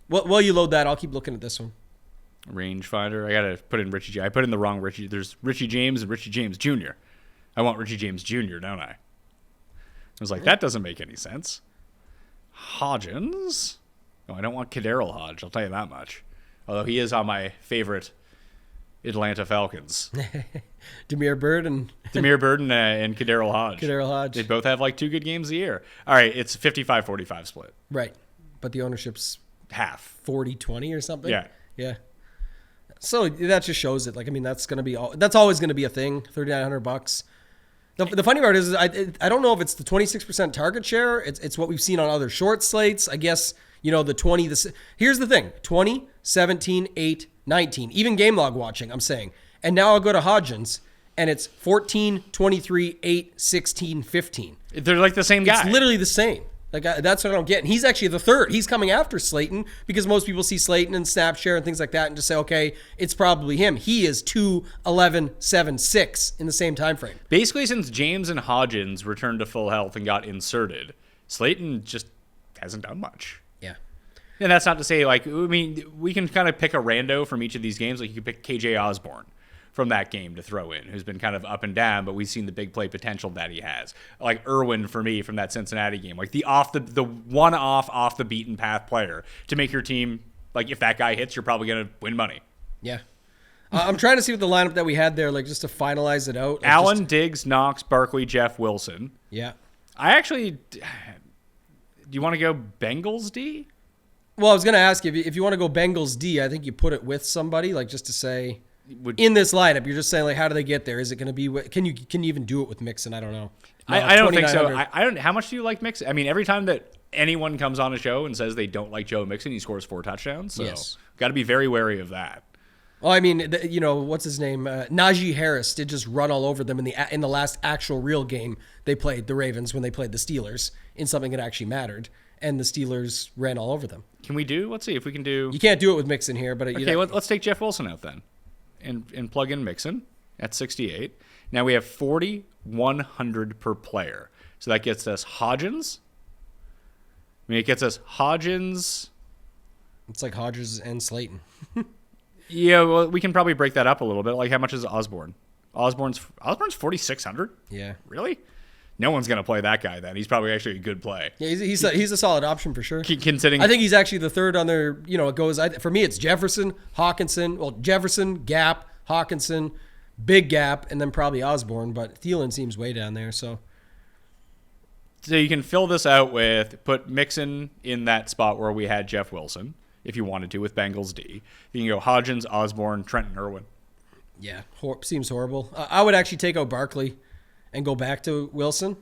S4: Well, while you load that, I'll keep looking at this one.
S3: Rangefinder. I got to put in Richie. I put in the wrong Richie. There's Richie James and Richie James Jr. I want Richie James Jr., don't I? I was like, that doesn't make any sense. Hodgins? No, I don't want Kadarius Hodge. I'll tell you that much. Although he is on my favorite Atlanta Falcons.
S4: Damiere Byrd and
S3: Kadarius Hodge.
S4: Kadarius Hodge.
S3: They both have like 2 good games a year. All right, it's 55-45 split.
S4: Right. But the ownership's
S3: half.
S4: 40-20 or something?
S3: Yeah.
S4: Yeah. So that just shows it. Like, I mean, that's always going to be a thing, $3,900. The funny part is I don't know if it's the 26% target share. It's what we've seen on other short slates. I guess, the 20. Here's the thing. 20, 17, 8, 19. Even game log watching, I'm saying. And now I'll go to Hodgins, and it's 14, 23, 8, 16, 15.
S3: They're like the same guy.
S4: It's literally the same. Like, that's what I don't get. And he's actually the third. He's coming after Slayton because most people see Slayton and snap share and things like that and just say, okay, it's probably him. He is 2, 11, 7, 6 in the same time frame.
S3: Basically, since James and Hodgins returned to full health and got inserted, Slayton just hasn't done much.
S4: Yeah.
S3: And that's not to say, like, I mean, we can kind of pick a rando from each of these games. Like, you could pick KJ Osborne from that game to throw in, who's been kind of up and down, but we've seen the big play potential that he has. Like Irwin for me from that Cincinnati game, like the one-off off the beaten path player to make your team, like if that guy hits, you're probably going to win money.
S4: Yeah. I'm trying to see what the lineup that we had there, like just to finalize it out. Like
S3: Allen, Diggs, Knox, Barkley, Jeff Wilson.
S4: Yeah. Do
S3: you want to go Bengals D?
S4: Well, I was going to ask you, if you want to go Bengals D, I think you put it with somebody, like just to say, in this lineup, you're just saying, like, how do they get there? Is it going to be, can you even do it with Mixon? I don't know. No,
S3: I don't think so. I don't. How much do you like Mixon? I mean, every time that anyone comes on a show and says they don't like Joe Mixon, he scores 4 touchdowns. So
S4: yes.
S3: Got to be very wary of that.
S4: Well, I mean, what's his name? Najee Harris did just run all over them in the last actual real game they played, the Ravens, when they played the Steelers, in something that actually mattered. And the Steelers ran all over them.
S3: Let's see if we can do.
S4: You can't do it with Mixon here, but
S3: okay. Let's take Jeff Wilson out then, and plug in Mixon at 68. Now we have 4,100 per player, so that gets us Hodgins. I mean, it gets us Hodgins.
S4: It's like Hodgins and Slayton.
S3: Yeah, well, we can probably break that up a little bit. Like, how much is Osborne? Osborne's 4,600.
S4: Yeah,
S3: really. No one's going to play that guy then. He's probably actually a good play.
S4: Yeah, he's a solid option for sure.
S3: Considering,
S4: I think he's actually the third on their, it goes, for me, it's Jefferson, Hawkinson. Well, Jefferson, Gap, Hawkinson, big Gap, and then probably Osborne. But Thielen seems way down there. So
S3: you can fill this out with, put Mixon in that spot where we had Jeff Wilson, if you wanted to, with Bengals D. You can go Hodgins, Osborne, Trenton Irwin.
S4: Yeah, seems horrible. I would actually take out Barkley and go back to Wilson.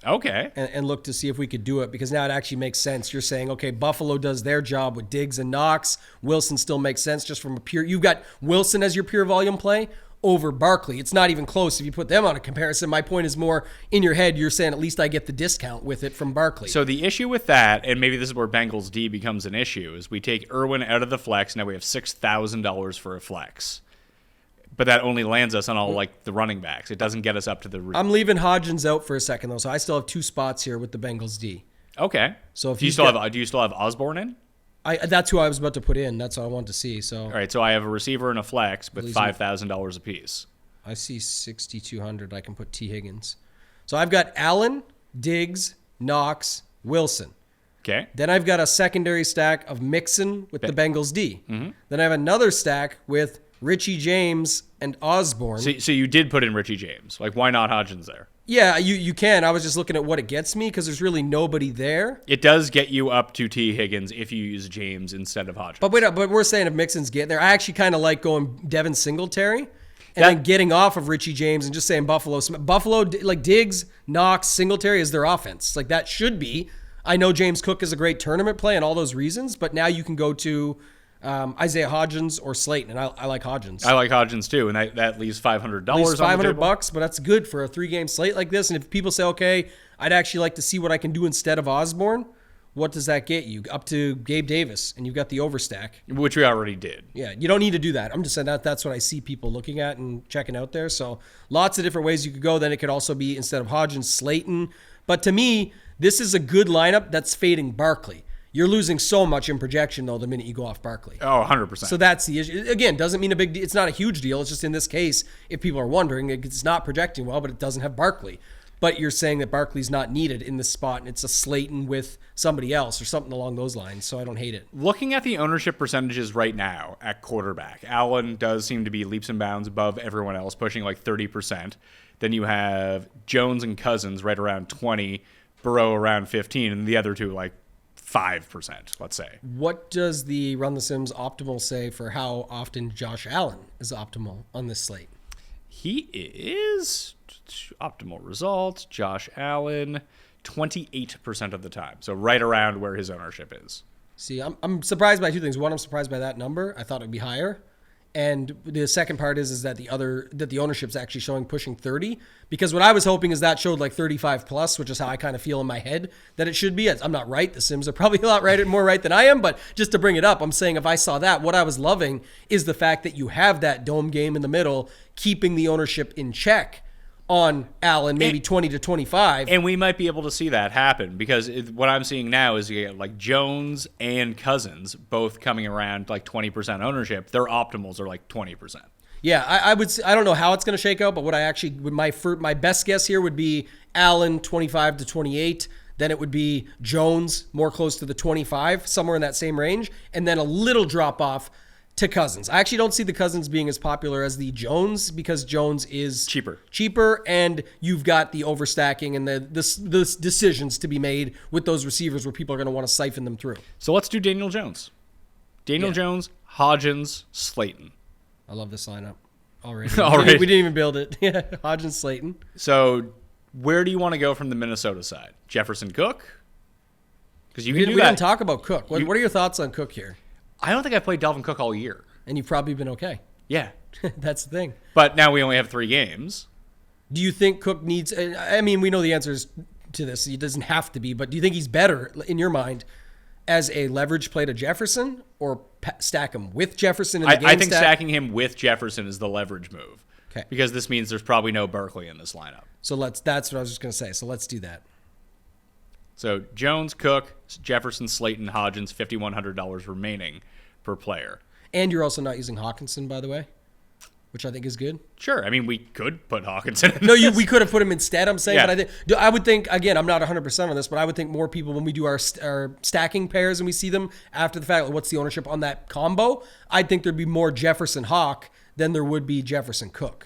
S3: Okay.
S4: And look to see if we could do it, because now it actually makes sense. You're saying, okay, Buffalo does their job with Diggs and Knox. Wilson still makes sense just from a pure. You've got Wilson as your pure volume play over Barkley. It's not even close if you put them on a comparison. My point is more in your head. You're saying at least I get the discount with it from Barkley.
S3: So the issue with that, and maybe this is where Bengals D becomes an issue, is we take Irwin out of the flex. Now we have $6,000 for a flex. But that only lands us on all like the running backs. It doesn't get us up to the root.
S4: I'm leaving Hodgins out for a second though, so I still have 2 spots here with the Bengals D.
S3: Okay.
S4: So if
S3: do you still have Osborne in?
S4: That's who I was about to put in. That's what I want to see. So
S3: all right. So I have a receiver and a flex with $5,000 apiece.
S4: I see 6,200. I can put T Higgins. So I've got Allen, Diggs, Knox, Wilson.
S3: Okay.
S4: Then I've got a secondary stack of Mixon with the Bengals D.
S3: Mm-hmm.
S4: Then I have another stack with Richie James and Osborne.
S3: So you did put in Richie James. Like, why not Hodgins there?
S4: Yeah, you can. I was just looking at what it gets me because there's really nobody there.
S3: It does get you up to T. Higgins if you use James instead of Hodgins.
S4: But we're saying if Mixon's getting there, I actually kind of like going Devin Singletary and then getting off of Richie James and just saying Buffalo, like Diggs, Knox, Singletary is their offense. Like that should be. I know James Cook is a great tournament play and all those reasons, but now you can go to Isaiah Hodgins or Slayton, and I like Hodgins.
S3: I like Hodgins too, and that leaves $500.
S4: $500, but that's good for a 3-game slate like this. And if people say, okay, I'd actually like to see what I can do instead of Osborne, what does that get you? Up to Gabe Davis, and you've got the overstack.
S3: Which we already did.
S4: Yeah, you don't need to do that. I'm just saying that's what I see people looking at and checking out there. So lots of different ways you could go. Then it could also be, instead of Hodgins, Slayton. But to me, this is a good lineup that's fading Barkley. You're losing so much in projection, though, the minute you go off Barkley.
S3: Oh, 100%.
S4: So that's the issue. Again, doesn't mean a big deal. It's not a huge deal. It's just in this case, if people are wondering, it's not projecting well, but it doesn't have Barkley. But you're saying that Barkley's not needed in this spot, and it's a Slayton with somebody else or something along those lines, so I don't hate it.
S3: Looking at the ownership percentages right now at quarterback, Allen does seem to be leaps and bounds above everyone else, pushing like 30%. Then you have Jones and Cousins right around 20, Burrow around 15, and the other two like 5%, let's say.
S4: What does the Run the Sims optimal say for how often Josh Allen is optimal on this slate?
S3: He is optimal result. Josh Allen, 28% of the time. So right around where his ownership is.
S4: See, I'm surprised by 2 things. One, I'm surprised by that number. I thought it would be higher. And the second part is that the ownership's actually showing pushing 30, because what I was hoping is that showed like 35 plus, which is how I kind of feel in my head that it should be. I'm not right. The Sims are probably a lot more right than I am, but just to bring it up, I'm saying if I saw that, what I was loving is the fact that you have that dome game in the middle, keeping the ownership in check. on Allen, maybe 20 to 25.
S3: And we might be able to see that happen because what I'm seeing now is you get like Jones and Cousins both coming around like 20% ownership. Their optimals are like 20%.
S4: Yeah, I would. I don't know how it's going to shake out, but what I actually would my best guess here would be Allen 25 to 28. Then it would be Jones more close to the 25, somewhere in that same range, and then a little drop off to Cousins. I actually don't see the Cousins being as popular as the Jones because Jones is cheaper, and you've got the overstacking and the decisions to be made with those receivers where people are going to want to siphon them through.
S3: So let's do Daniel Jones. Jones, Hodgins, Slayton.
S4: I love this lineup already. We didn't even build it. Yeah, Hodgins, Slayton.
S3: So where do you want to go from the Minnesota side? Jefferson, Cook? Because we
S4: didn't talk about Cook. What are your thoughts on Cook here?
S3: I don't think I've played Dalvin Cook all year.
S4: And you've probably been okay.
S3: Yeah.
S4: That's the thing.
S3: But now we only have 3 games.
S4: Do you think Cook needs... I mean, we know the answers to this. He doesn't have to be. But do you think he's better, in your mind, as a leverage play to Jefferson or stack him with Jefferson in the game
S3: I think stacking him with Jefferson is the leverage move.
S4: Okay.
S3: Because this means there's probably no Barkley in this lineup.
S4: So that's what I was just going to say. So let's do that.
S3: So Jones, Cook, Jefferson, Slayton, Hodgins, $5,100 remaining per player.
S4: And you're also not using Hawkinson, by the way, which I think is good.
S3: Sure. I mean, we could put Hawkinson in
S4: No, we could have put him instead, I'm saying.
S3: Yeah.
S4: But I would think, again, I'm not 100% on this, but I would think more people, when we do our stacking pairs and we see them after the fact, like what's the ownership on that combo, I'd think there'd be more Jefferson Hawk than there would be Jefferson Cook.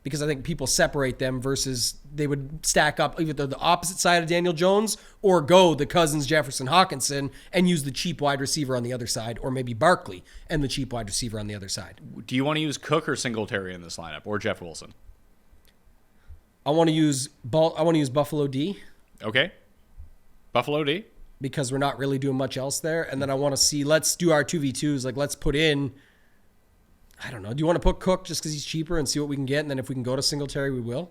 S4: Because I think people separate them versus they would stack up either the opposite side of Daniel Jones or go the Cousins, Jefferson, Hawkinson and use the cheap wide receiver on the other side, or maybe Barkley and the cheap wide receiver on the other side.
S3: Do you want to use Cook or Singletary in this lineup, or Jeff Wilson?
S4: I want to use Buffalo D.
S3: Okay. Buffalo D.
S4: Because we're not really doing much else there. And then I want to see, let's do our 2v2s. Like, let's put in, I don't know. Do you want to put Cook just because he's cheaper and see what we can get? And then if we can go to Singletary, we will?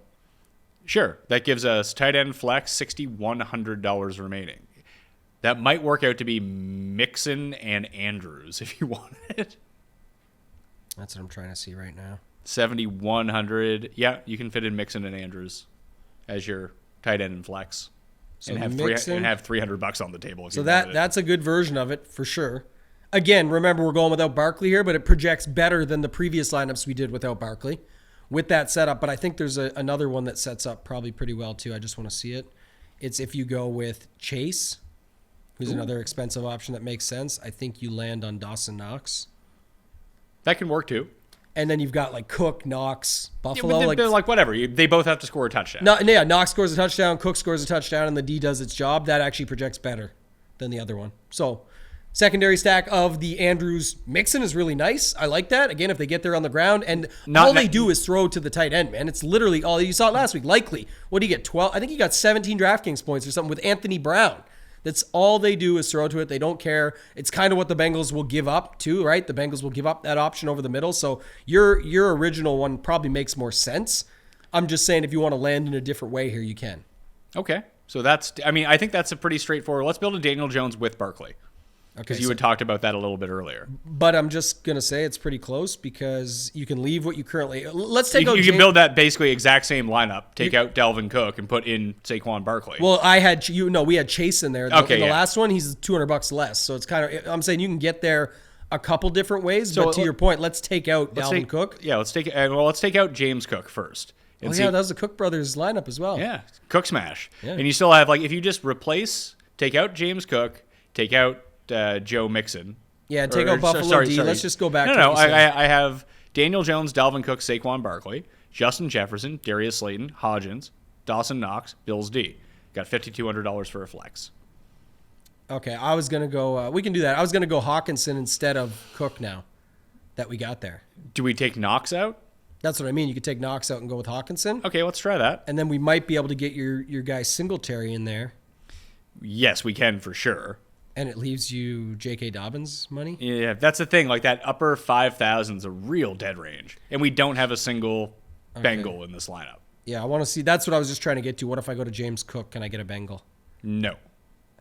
S3: Sure. That gives us tight end flex, $6,100 remaining. That might work out to be Mixon and Andrews if you want it.
S4: That's what I'm trying to see right now.
S3: 7,100. Yeah, you can fit in Mixon and Andrews as your tight end and flex.
S4: So
S3: and have $300 on the table.
S4: So that's a good version of it for sure. Again, remember we're going without Barkley here, but it projects better than the previous lineups we did without Barkley with that setup. But I think there's another one that sets up probably pretty well too. I just want to see it. It's if you go with Chase, who's another expensive option that makes sense. I think you land on Dawson Knox.
S3: That can work too.
S4: And then you've got like Cook, Knox, Buffalo.
S3: Yeah, they're like whatever. They both have to score a touchdown.
S4: Knox scores a touchdown, Cook scores a touchdown, and the D does its job. That actually projects better than the other one. So secondary stack of the Andrews Mixon is really nice. I like that. Again, if they get there on the ground, and all they do is throw to the tight end, man. It's literally all you saw it last week. Likely, what do you get? 12. I think he got 17 DraftKings points or something with Anthony Brown. That's all they do is throw to it. They don't care. It's kind of what the Bengals will give up too, right? The Bengals will give up that option over the middle. So your original one probably makes more sense. I'm just saying if you want to land in a different way here, you can.
S3: Okay. So I think that's a pretty straightforward. Let's build a Daniel Jones with Barkley. Because you had talked about that a little bit earlier.
S4: But I'm just going to say it's pretty close because you can leave what you currently... Let's take out...
S3: You can build that basically exact same lineup. Take out Dalvin Cook and put in Saquon Barkley.
S4: Well, we had Chase in there. In the last one, he's $200 less. So it's kind of... I'm saying you can get there a couple different ways. So, but to your point, let's take out Dalvin Cook.
S3: Yeah, let's take out James Cook first.
S4: That was the Cook brothers lineup as well.
S3: Yeah, Cook smash. Yeah. And you still have, if you just take out James Cook, take out Joe Mixon.
S4: Yeah, take out Buffalo D. Let's just go back.
S3: No, I have Daniel Jones, Dalvin Cook, Saquon Barkley, Justin Jefferson, Darius Slayton, Hodgins, Dawson Knox, Bills D. Got $5,200 for a flex.
S4: Okay, I was going to go... we can do that. I was going to go Hawkinson instead of Cook now that we got there.
S3: Do we take Knox out?
S4: That's what I mean. You could take Knox out and go with Hawkinson.
S3: Okay, let's try that.
S4: And then we might be able to get your guy Singletary in there.
S3: Yes, we can for sure.
S4: And it leaves you J.K. Dobbins money?
S3: Yeah, that's the thing. That upper 5,000 is a real dead range. And we don't have a single Bengal in this lineup.
S4: Yeah, I want to see. That's what I was just trying to get to. What if I go to James Cook? Can I get a Bengal?
S3: No.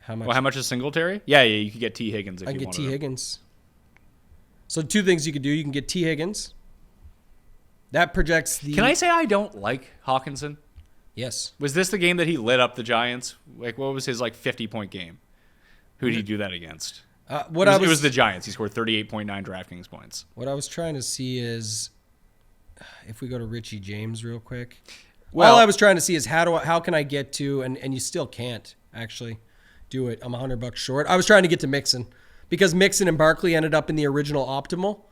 S4: How much?
S3: Well, how much is Singletary? Yeah, you could get T. Higgins if you want.
S4: I can get T. Higgins. So 2 things you could do. You can get T. Higgins. That projects the...
S3: Can I say I don't like Hawkinson?
S4: Yes.
S3: Was this the game that he lit up the Giants? Like, what was his 50-point game? Who did he do that against? It was the Giants. He scored 38.9 DraftKings points.
S4: What I was trying to see is, if we go to Richie James real quick.
S3: Well,
S4: all I was trying to see is how can I get to, and you still can't actually do it. I'm $100 short. I was trying to get to Mixon because Mixon and Barkley ended up in the original optimal.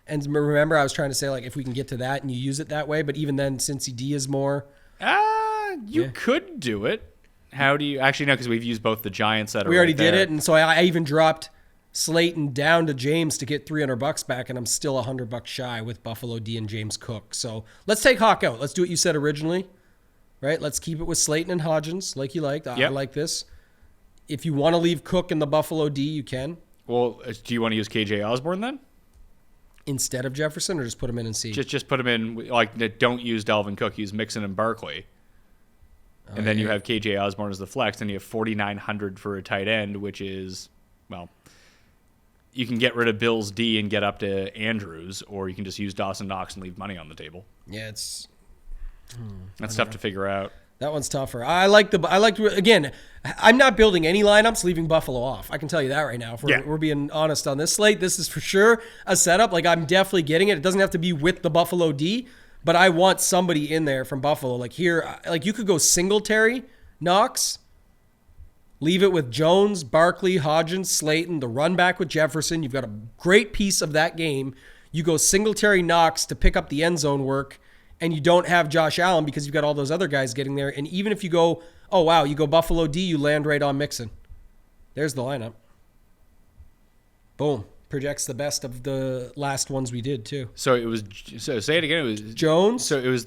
S4: And remember, I was trying to say, like, if we can get to that and you use it that way, but even then, Cincy D is more.
S3: You could do it. How do you actually know? Because we've used both the Giants that are.
S4: We already
S3: right there.
S4: did it, and so I even dropped Slayton down to James to get $300 back, and I'm still $100 shy with Buffalo D and James Cook. So let's take Hawk out. Let's do what you said originally, right? Let's keep it with Slayton and Hodgins, like you liked. I like this. If you want to leave Cook in the Buffalo D, you can.
S3: Well, do you want to use KJ Osborne then?
S4: Instead of Jefferson, or just put him in and C?
S3: Just put him in. Like, don't use Dalvin Cook. Use Mixon and Barkley. And then you have KJ Osborne as the flex, and you have 4,900 for a tight end, which is, well, you can get rid of Bills D and get up to Andrews, or you can just use Dawson Knox and leave money on the table.
S4: Yeah, it's
S3: that's tough to figure out.
S4: That one's tougher. Again, I'm not building any lineups leaving Buffalo off. I can tell you that right now. If we're being honest on this slate, this is for sure a setup. Like, I'm definitely getting it. It doesn't have to be with the Buffalo D, but I want somebody in there from Buffalo. Like here, like you could go Singletary, Knox, leave it with Jones, Barkley, Hodgins, Slayton, the run back with Jefferson. You've got a great piece of that game. You go Singletary, Knox to pick up the end zone work, and you don't have Josh Allen because you've got all those other guys getting there. And even if you go, you go Buffalo D, you land right on Mixon. There's the lineup. Boom. Projects the best of the last ones we did too.
S3: So say it again. It was
S4: Jones.
S3: So it was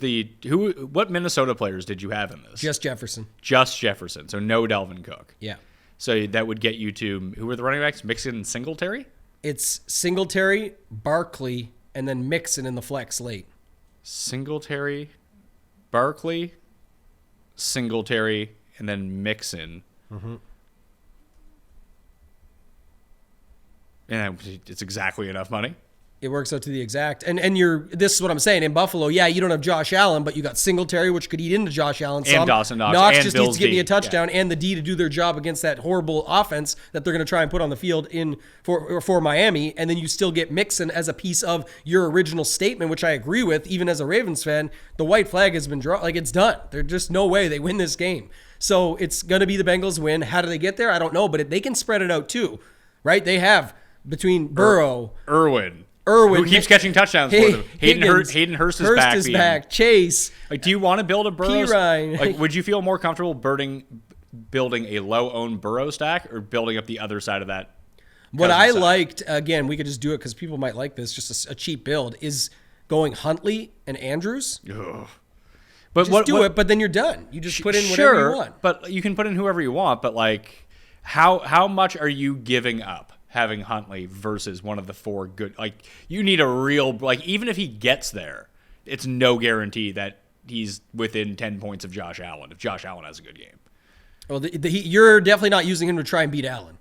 S3: what Minnesota players did you have in this?
S4: Just Jefferson.
S3: Just Jefferson. So no Dalvin Cook.
S4: Yeah.
S3: So that would get you to, who were the running backs? Mixon and Singletary?
S4: It's Singletary, Barkley, and then Mixon in the flex late.
S3: Singletary, Barkley, Singletary, and then Mixon. Mm-hmm. And it's exactly enough money.
S4: It works out to the exact. And this is what I'm saying. In Buffalo, you don't have Josh Allen, but you got Singletary, which could eat into Josh Allen.
S3: And Dawson Knox.
S4: Knox
S3: and
S4: just
S3: Bills
S4: needs to get
S3: D.
S4: me a touchdown and the D to do their job against that horrible offense that they're going to try and put on the field for Miami. And then you still get Mixon as a piece of your original statement, which I agree with, even as a Ravens fan. The white flag has been drawn. Like, it's done. There's just no way they win this game. So it's going to be the Bengals win. How do they get there? I don't know, but they can spread it out too, right? They have between Burrow,
S3: Irwin, who keeps catching touchdowns for them. Hayden Hurst is back.
S4: Chase.
S3: Like, do you want to build a Burrow?
S4: Pirine.
S3: Like, would you feel more comfortable building a low-owned Burrow stack or building up the other side of that?
S4: What I liked, again, we could just do it because people might like this, just a cheap build, is going Huntley and Andrews.
S3: Ugh.
S4: But just do it, but then you're done. You just put in whatever you want.
S3: But you can put in whoever you want, but like, how much are you giving up having Huntley versus one of the four good? Like, you need a real, like, even if he gets there, it's no guarantee that he's within 10 points of Josh Allen if Josh Allen has a good game.
S4: Well, you're definitely not using him to try and beat Allen.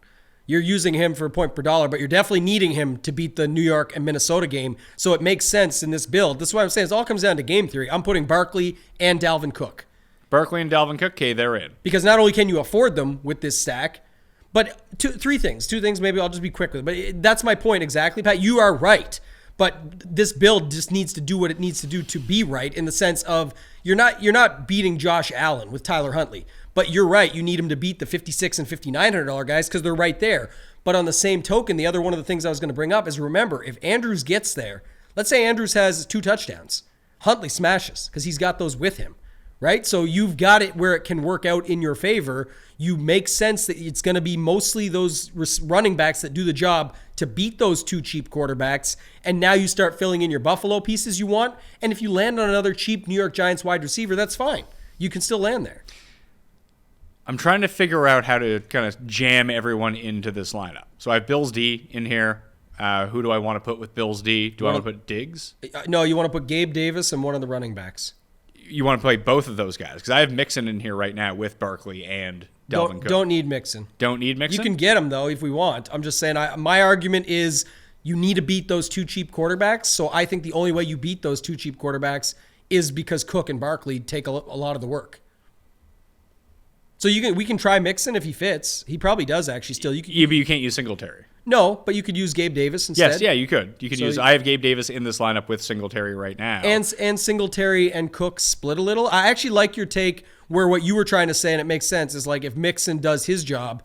S4: You're using him for point per dollar, but you're definitely needing him to beat the New York and Minnesota game. So it makes sense in this build. This is what I'm saying. It all comes down to game theory. I'm putting Barkley and Dalvin Cook.
S3: Barkley and Dalvin Cook, they're in.
S4: Because not only can you afford them with this stack, but two things maybe I'll just be quick with. But that's my point exactly, Pat. You are right. But this build just needs to do what it needs to do to be right, in the sense of you're not beating Josh Allen with Tyler Huntley. But you're right. You need him to beat the $5,600 and $5,900 guys because they're right there. But on the same token, the other one of the things I was going to bring up is, remember, if Andrews gets there, let's say Andrews has 2 touchdowns. Huntley smashes because he's got those with him. Right? So you've got it where it can work out in your favor. You make sense that it's going to be mostly those running backs that do the job to beat those 2 cheap quarterbacks. And now you start filling in your Buffalo pieces you want. And if you land on another cheap New York Giants wide receiver, that's fine. You can still land there.
S3: I'm trying to figure out how to kind of jam everyone into this lineup. So I have Bills D in here. Who do I want to put with Bills D? Do I want to put Diggs?
S4: No, you want to put Gabe Davis and one of the running backs.
S3: You want to play both of those guys? Because I have Mixon in here right now with Barkley and Dalvin Cook.
S4: Don't need Mixon.
S3: Don't need Mixon?
S4: You can get him, though, if we want. I'm just saying, my argument is you need to beat those two cheap quarterbacks. So I think the only way you beat those two cheap quarterbacks is because Cook and Barkley take a lot of the work. So we can try Mixon if he fits. He probably does actually still.
S3: But you can't use Singletary.
S4: No, but you could use Gabe Davis instead.
S3: Yes, yeah, you could. You could I have Gabe Davis in this lineup with Singletary right now.
S4: And Singletary and Cook split a little. I actually like your take where what you were trying to say, and it makes sense, is like if Mixon does his job,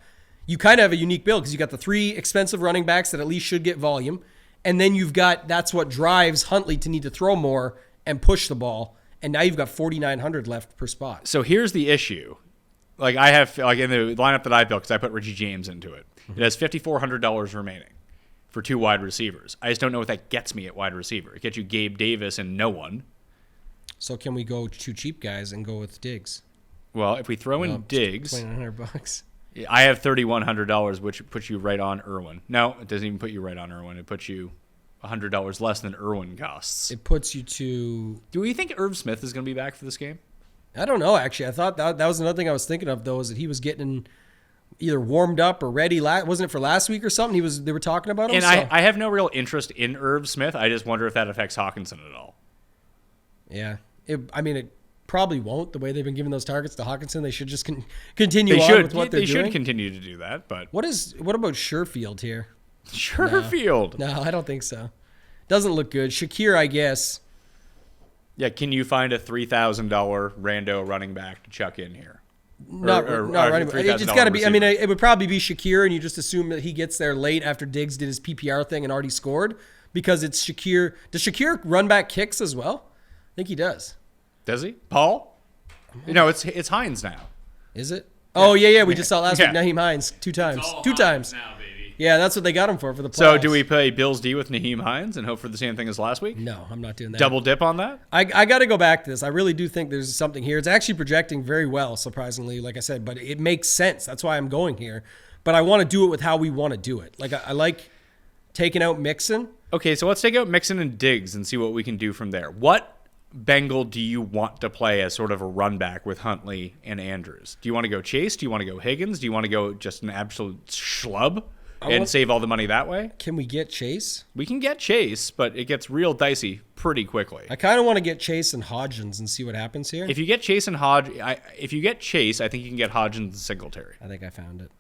S4: you kind of have a unique build because you got the three expensive running backs that at least should get volume. And then you've got, that's what drives Huntley to need to throw more and push the ball. And now you've got 4,900 left per spot.
S3: So here's the issue. Like I have, like in the lineup that I built, because I put Richie James into it, it has $5,400 remaining for two wide receivers. I just don't know what that gets me at wide receiver. It gets you Gabe Davis and no one.
S4: So can we go two cheap guys and go with Diggs?
S3: Well, if we throw in Diggs,
S4: $2,900.
S3: I have $3,100, which puts you right on Irwin. No, it doesn't even put you right on Irwin. It puts you $100 less than Irwin costs.
S4: It puts you to...
S3: Do we think Irv Smith is going to be back for this game?
S4: I don't know, actually. I thought that was another thing I was thinking of, though, is that he was getting either warmed up or ready. Wasn't it for last week or something? They were talking about him.
S3: And I have no real interest in Irv Smith. I just wonder if that affects Hawkinson at all.
S4: Yeah. It probably won't. The way they've been giving those targets to Hawkinson, they should just continue with what they're doing.
S3: They should continue to do that. But
S4: what about Sherfield here?
S3: Sherfield?
S4: No, I don't think so. Doesn't look good. Shakir, I guess.
S3: Yeah, can you find a $3,000 rando running back to chuck in here?
S4: Not running back. It's got to be. I mean, it would probably be Shakir, and you just assume that he gets there late after Diggs did his PPR thing and already scored because it's Shakir. Does Shakir run back kicks as well? I think he does.
S3: Does he? Paul? No, it's Hines now.
S4: Is it? Oh, yeah. We just saw last week Naheem Hines two times.
S2: Now, baby.
S4: Yeah, that's what they got him for the playoffs.
S3: So do we play Bills D with Naheem Hines and hope for the same thing as last week?
S4: No, I'm not doing that.
S3: Double dip on that?
S4: I got to go back to this. I really do think there's something here. It's actually projecting very well, surprisingly, like I said, but it makes sense. That's why I'm going here. But I want to do it with how we want to do it. Like I like taking out Mixon.
S3: Okay, so let's take out Mixon and Diggs and see what we can do from there. What Bengal do you want to play as sort of a run back with Huntley and Andrews? Do you want to go Chase? Do you want to go Higgins? Do you want to go just an absolute schlub and save all the money that way?
S4: Can we get Chase?
S3: We can get Chase, but it gets real dicey pretty quickly.
S4: I kind of want to get Chase and Hodgins and see what happens here.
S3: If you get Chase and I think you can get Hodgins and Singletary.
S4: I think I found it.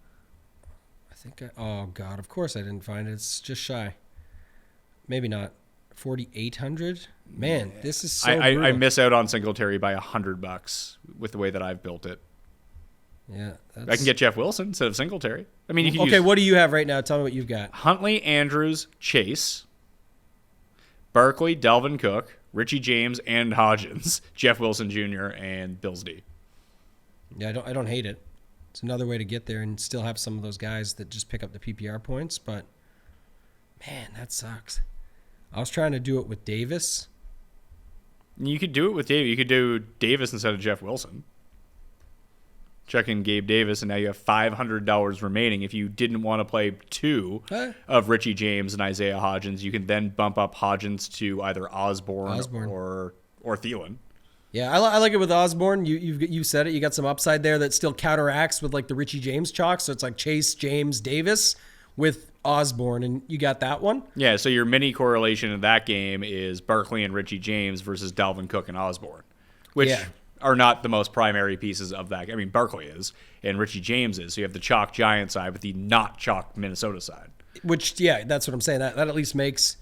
S4: Oh God, of course I didn't find it. It's just shy. Maybe not. 4,800. Man, this is so brutal.
S3: I miss out on Singletary by $100 with the way that I've built it.
S4: Yeah,
S3: I can get Jeff Wilson instead of Singletary. I mean, you can
S4: use what do you have right now? Tell me what you've got.
S3: Huntley, Andrews, Chase, Barkley, Dalvin Cook, Richie James, and Hodgins, Jeff Wilson Jr. and Bills D.
S4: Yeah, I don't hate it. It's another way to get there and still have some of those guys that just pick up the PPR points. But man, that sucks. I was trying to do it with Davis.
S3: You could do it with Davis. You could do Davis instead of Jeff Wilson. Check in Gabe Davis, and now you have $500 remaining. If you didn't want to play two of Richie James and Isaiah Hodgins, you can then bump up Hodgins to either Osborne. or Thielen.
S4: Yeah, I like it with Osborne. You said it. You got some upside there that still counteracts with like the Richie James chalk. So it's like Chase, James, Davis with Osborne, and you got that one?
S3: Yeah, so your mini correlation in that game is Barkley and Richie James versus Dalvin Cook and Osborne, which are not the most primary pieces of that. I mean, Barkley is, and Richie James is. So you have the chalk Giant side with the not chalk Minnesota side.
S4: Which, yeah, that's what I'm saying. That at least makes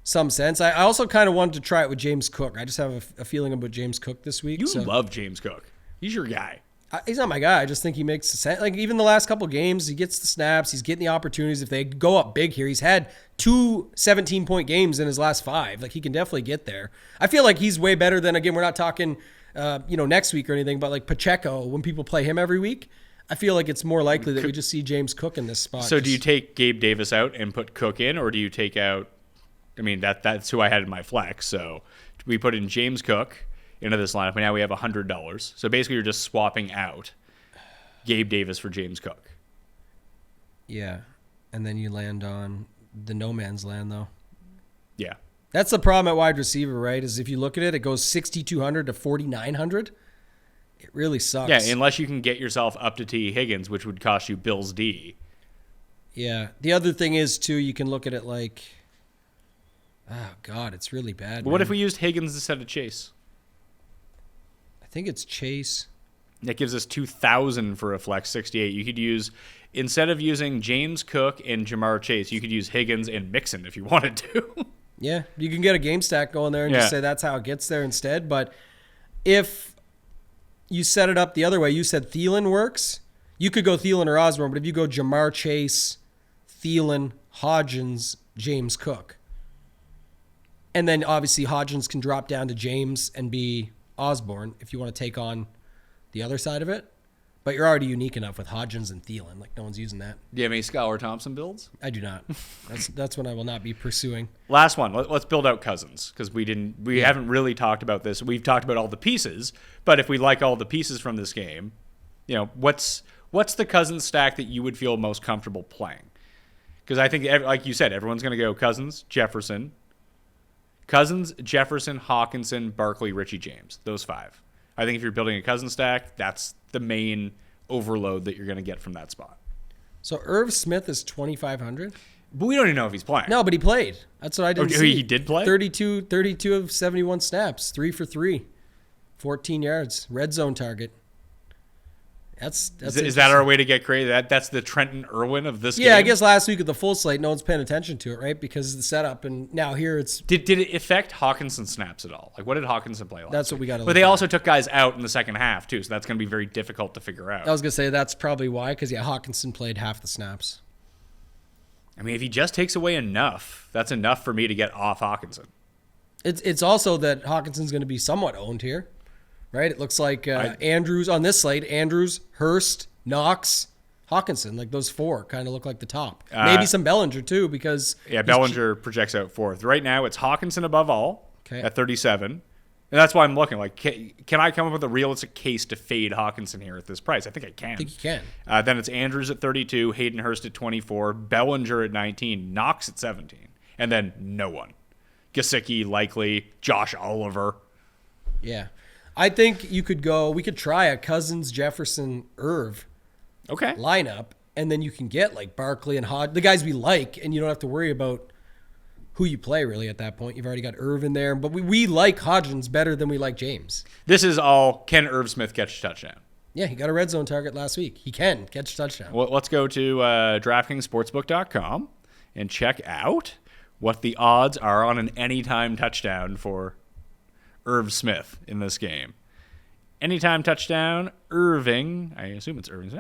S4: some sense. I also kind of wanted to try it with James Cook. I just have a feeling about James Cook this week.
S3: You love James Cook. He's your guy.
S4: He's not my guy. I just think he makes sense. Like even the last couple games, he gets the snaps. He's getting the opportunities. If they go up big here, he's had 2 17-point games in his last 5. Like he can definitely get there. I feel like he's way better than, again, we're not talking, next week or anything, but like Pacheco, when people play him every week, I feel like it's more likely that we just see James Cook in this spot.
S3: So do you take Gabe Davis out and put Cook in, or do you take out, I mean, that's who I had in my flex. So we put in James Cook into this lineup, and now we have $100. So basically you're just swapping out Gabe Davis for James Cook.
S4: Yeah. And then you land on the no man's land, though.
S3: Yeah.
S4: That's the problem at wide receiver, right? Is if you look at it, it goes 6,200 to 4,900. It really sucks.
S3: Yeah, unless you can get yourself up to T. Higgins, which would cost you Bills D.
S4: Yeah. The other thing is, too, you can look at it like Oh, God, it's really bad.
S3: What
S4: man.
S3: if we used Higgins instead of Chase?
S4: I think it's Chase.
S3: That gives us 2,000 for a flex 68. You could use, instead of using James Cook and Jamar Chase, you could use Higgins and Mixon if you wanted to.
S4: Yeah, you can get a game stack going there and
S3: Yeah.
S4: just say that's how it gets there instead. But if you set it up the other way, you said Thielen works, you could go Thielen or Osborne, but if you go Jamar Chase, Thielen, Hodgins, James Cook, and then obviously Hodgins can drop down to James and be Osborne if you want to take on the other side of it. But you're already unique enough with Hodgins and Thielen. Like, no one's using that.
S3: Do you have any Skylar Thompson builds?
S4: I do not. That's what I will not be pursuing.
S3: Last one. Let's build out Cousins because we haven't really talked about this. We've talked about all the pieces, but if we like all the pieces from this game, what's the Cousins stack that you would feel most comfortable playing? Because I think, like you said, everyone's going to go Cousins, Jefferson, Hawkinson, Barkley, Richie James. Those 5. I think if you're building a Cousins stack, that's the main overload that you're going to get from that spot.
S4: So Irv Smith is 2,500.
S3: But we don't even know if he's playing.
S4: No, but he played. That's what I didn't see.
S3: He did play?
S4: 32 of 71 snaps, 3 for 3, 14 yards, red zone target. That's
S3: is that our way to get crazy? That's the Trenton Irwin of this game?
S4: Yeah, I guess last week at the full slate, no one's paying attention to it, right? Because of the setup, and now here it's...
S3: Did it affect Hawkinson snaps at all? Like, what did Hawkinson play last
S4: That's what
S3: week?
S4: we got to look
S3: But they
S4: at.
S3: also took guys out in the second half, too, so that's going to be very difficult to figure out.
S4: I was going to say that's probably why, because, Hawkinson played half the snaps.
S3: I mean, if he just takes away enough, that's enough for me to get off Hawkinson.
S4: It's also that Hawkinson's going to be somewhat owned here, right? It looks like Andrews on this slate, Andrews, Hurst, Knox, Hawkinson, like those 4 kind of look like the top. Maybe some Bellinger too, because
S3: Bellinger projects out 4th. Right now, it's Hawkinson above all at 37. And that's why I'm looking. Like, can I come up with a realistic case to fade Hawkinson here at this price? I think I can.
S4: I think you can.
S3: Then it's Andrews at 32, Hayden Hurst at 24, Bellinger at 19, Knox at 17, and then no one. Gesicki, likely, Josh Oliver.
S4: Yeah. I think we could try a Cousins, Jefferson, Irv lineup, and then you can get like Barkley and the guys we like, and you don't have to worry about who you play really at that point. You've already got Irv in there, but we like Hodgins better than we like James.
S3: This is all, can Irv Smith catch a touchdown?
S4: Yeah, he got a red zone target last week. He can catch a touchdown.
S3: Well, let's go to DraftKingsSportsbook.com and check out what the odds are on an anytime touchdown for Irv Smith in this game. Anytime touchdown, Irving. I assume it's Irving's.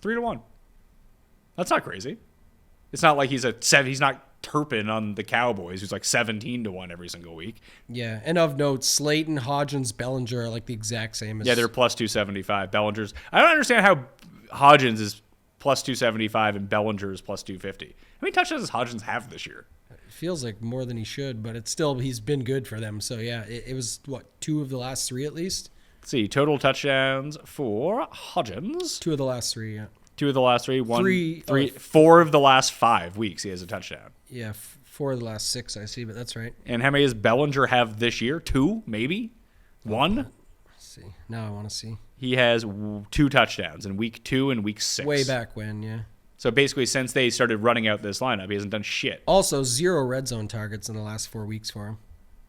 S3: 3-1. That's not crazy. It's not like he's not Turpin on the Cowboys, who's like 17-1 every single week.
S4: Yeah, and of note, Slayton, Hodgins, Bellinger are like the exact same.
S3: Yeah, they're plus 275. Bellinger's. I don't understand how Hodgins is plus 275 and Bellinger is plus 250. How many touchdowns does Hodgins have this year?
S4: It feels like more than he should, but it's still, he's been good for them. So yeah, it was 2 of the last 3 at least.
S3: Let's see, total touchdowns for Hodgins.
S4: 2 of the last 3, yeah.
S3: 2 of the last 3,
S4: 3,
S3: 4 of the last 5 weeks he has a touchdown.
S4: Yeah, 4 of the last 6 I see, but that's right.
S3: And how many does Bellinger have this year? 2, maybe? 1?
S4: Let's see. Now I want to see.
S3: He has 2 touchdowns in week 2 and week 6.
S4: Way back when, yeah.
S3: So basically, since they started running out this lineup, he hasn't done shit.
S4: Also, 0 red zone targets in the last 4 weeks for him.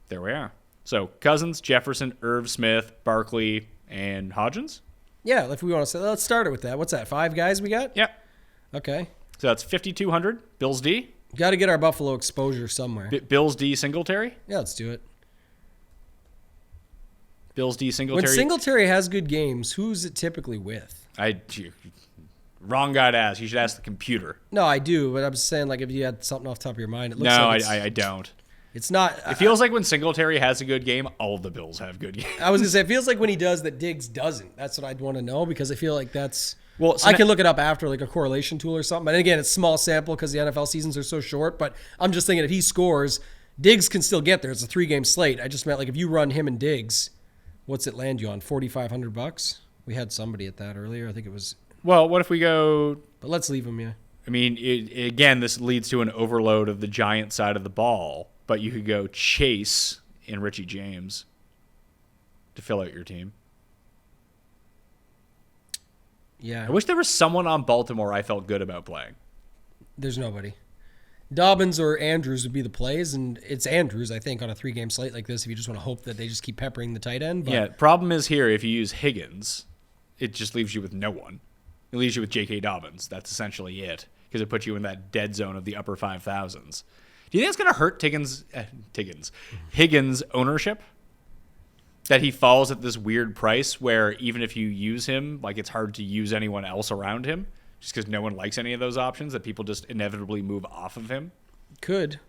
S3: There we are. So Cousins, Jefferson, Irv Smith, Barkley, and Hodgins?
S4: Yeah, if we want to say, let's start it with that. What's that, 5 guys we got?
S3: Yep.
S4: Okay.
S3: So that's 5,200. Bills D.
S4: Got to get our Buffalo exposure somewhere.
S3: Bills D Singletary.
S4: Yeah, let's do it.
S3: Bills D Singletary.
S4: When Singletary has good games, who's it typically with?
S3: Wrong guy to ask. You should ask the computer.
S4: No, I do, but I'm just saying, like, if you had something off the top of your mind, it looks
S3: No,
S4: like
S3: I don't.
S4: It's not.
S3: It feels like when Singletary has a good game, all the Bills have good games.
S4: I was going to say, it feels like when he does that Diggs doesn't. That's what I'd want to know, because I feel like that's...
S3: Well, so
S4: I can look it up after, like a correlation tool or something. And again, it's small sample because the NFL seasons are so short, but I'm just thinking if he scores, Diggs can still get there. It's a 3-game slate. I just meant, like, if you run him and Diggs, what's it land you on? $4,500? We had somebody at that earlier. I think it was...
S3: Well, what if we go...
S4: But let's leave him, yeah.
S3: I mean, again, this leads to an overload of the Giant side of the ball, but you could go Chase and Richie James to fill out your team.
S4: Yeah.
S3: I wish there was someone on Baltimore I felt good about playing.
S4: There's nobody. Dobbins or Andrews would be the plays, and it's Andrews, I think, on a 3-game slate like this if you just want to hope that they just keep peppering the tight end. But
S3: Yeah, problem is here, if you use Higgins, it just leaves you with no one. It leaves you with J.K. Dobbins. That's essentially it, because it puts you in that dead zone of the upper 5,000s. Do you think it's going to hurt Higgins' ownership? That he falls at this weird price where even if you use him, like it's hard to use anyone else around him just because no one likes any of those options, that people just inevitably move off of him?
S4: Could.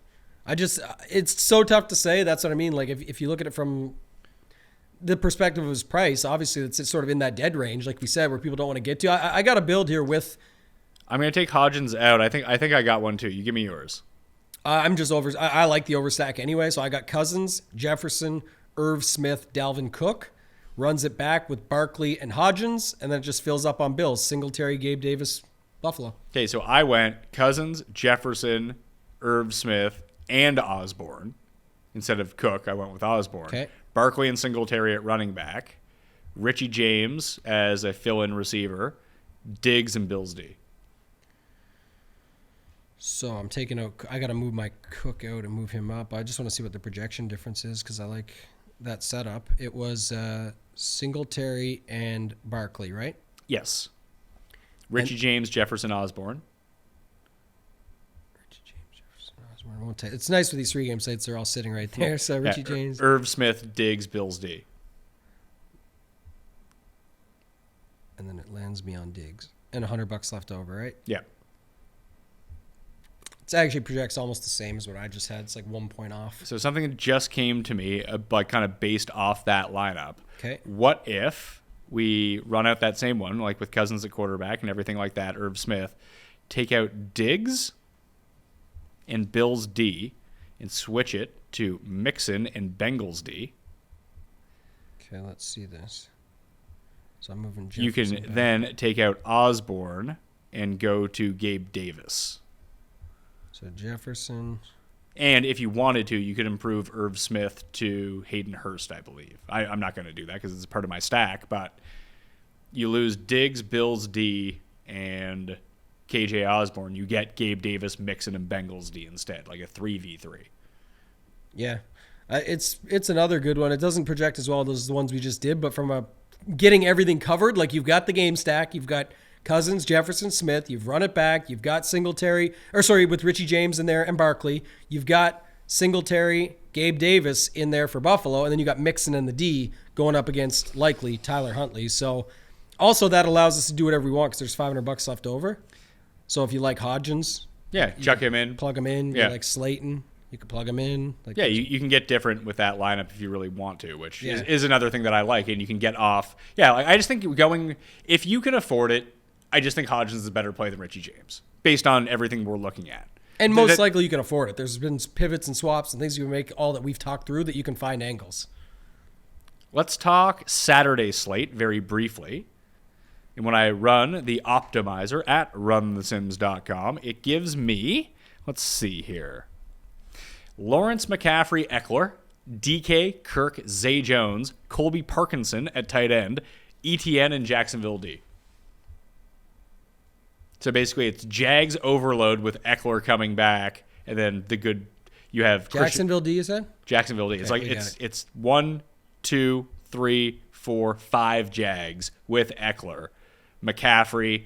S4: It's so tough to say. That's what I mean. Like if you look at it from the perspective of his price, obviously it's sort of in that dead range, like we said, where people don't want to get to. I got a build here with.
S3: I'm going to take Hodgins out. I think I got one too. You give me yours.
S4: I'm just over. I like the overstack anyway, so I got Cousins, Jefferson, Irv Smith, Dalvin Cook. Runs it back with Barkley and Hodgins, and then it just fills up on Bills. Singletary, Gabe Davis, Buffalo.
S3: Okay, so I went Cousins, Jefferson, Irv Smith, and Osborne. Instead of Cook, I went with Osborne.
S4: Okay.
S3: Barkley and Singletary at running back. Richie James as a fill-in receiver. Diggs and Bills D.
S4: So I'm taking out. I got to move my Cook out and move him up. I just want to see what the projection difference is because I like that setup. It was Singletary and Barkley, right?
S3: Yes. Richie James, Jefferson, Osborne.
S4: Richie James, Jefferson, Osborne. Won't take. It's nice with these 3-game sites. They're all sitting right there. So Richie James,
S3: Irv Smith, Diggs, Bills D.
S4: and then it lands me on Diggs and $100 left over, right?
S3: Yeah.
S4: It actually projects almost the same as what I just had. It's like 1 point off.
S3: So something that just came to me, like kind of based off that lineup.
S4: Okay.
S3: What if we run out that same one, like with Cousins at quarterback and everything like that, Irv Smith, take out Diggs and Bills D and switch it to Mixon and Bengals D?
S4: Okay, let's see this. So I'm moving Jefferson
S3: You can
S4: back.
S3: then take out Osborne and go to Gabe Davis.
S4: So Jefferson.
S3: And if you wanted to, you could improve Irv Smith to Hayden Hurst, I believe. I'm not going to do that because it's part of my stack, but you lose Diggs, Bills D, and KJ Osborne. You get Gabe Davis, Mixon, and Bengals D instead, like a 3v3.
S4: Yeah. It's another good one. It doesn't project as well as the ones we just did, but from a getting everything covered, like you've got the game stack, you've got Cousins, Jefferson, Smith, you've run it back, you've got with Richie James in there and Barkley, you've got Singletary, Gabe Davis in there for Buffalo, and then you got Mixon and the D going up against likely Tyler Huntley. So also that allows us to do whatever we want because there's $500 left over. So if you like Hodgins,
S3: Yeah, chuck him in.
S4: plug him in.
S3: Yeah.
S4: You like Slayton, you can plug him in. Like
S3: Yeah, you can get different with that lineup if you really want to, which
S4: Yeah.
S3: is another thing that I like, and you can get off. Yeah, I just think if you can afford it, I just think Hodgins is a better play than Richie James, based on everything we're looking at.
S4: And most likely you can afford it. There's been pivots and swaps and things you can make all that we've talked through that you can find angles.
S3: Let's talk Saturday slate very briefly. And when I run the optimizer at runthesims.com, it gives me, let's see here, Lawrence McCaffrey Eckler, DK, Kirk, Zay Jones, Colby Parkinson at tight end, ETN, and Jacksonville D. So basically it's Jags overload with Eckler coming back, and then you have
S4: Jacksonville D, you said?
S3: Jacksonville D. It's
S4: Okay,
S3: like
S4: we got
S3: it's 1, 2, 3, 4, 5 Jags with Eckler, McCaffrey,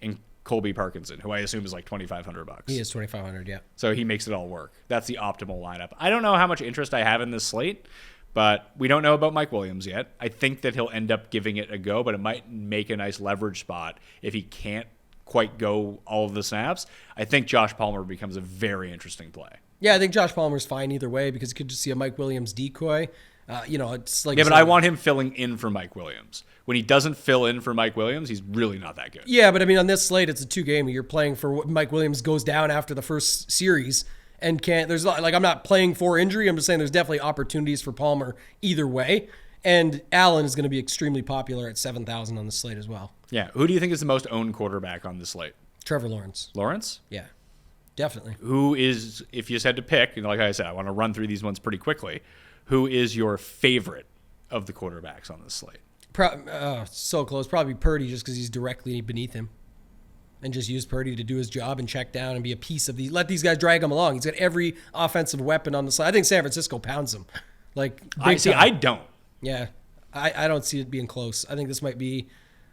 S3: and Colby Parkinson, who I assume is like $2,500.
S4: He is $2,500, yeah.
S3: So he makes it all work. That's the optimal lineup. I don't know how much interest I have in this slate, but we don't know about Mike Williams yet. I think that he'll end up giving it a go, but it might make a nice leverage spot if he can't quite go all of the snaps. I think Josh Palmer becomes a very interesting play.
S4: Yeah, I think Josh Palmer's fine either way because you could just see a Mike Williams decoy. It's like...
S3: Yeah, but I want him filling in for Mike Williams. When he doesn't fill in for Mike Williams, he's really not that good.
S4: Yeah, but I mean, on this slate, it's a 2-game. You're playing for what Mike Williams goes down after the first series and can't... I'm not playing for injury. I'm just saying there's definitely opportunities for Palmer either way. And Allen is going to be extremely popular at 7,000 on the slate as well.
S3: Yeah. Who do you think is the most owned quarterback on the slate?
S4: Trevor Lawrence.
S3: Lawrence?
S4: Yeah, definitely.
S3: Who is, if you just had to pick, and like I said, I want to run through these ones pretty quickly, who is your favorite of the quarterbacks on this slate?
S4: So close. Probably Purdy just because he's directly beneath him. and just use Purdy to do his job and check down and be a piece of let these guys drag him along. He's got every offensive weapon on the side. I think San Francisco pounds him.
S3: I don't.
S4: Yeah, I don't see it being close. I think this might be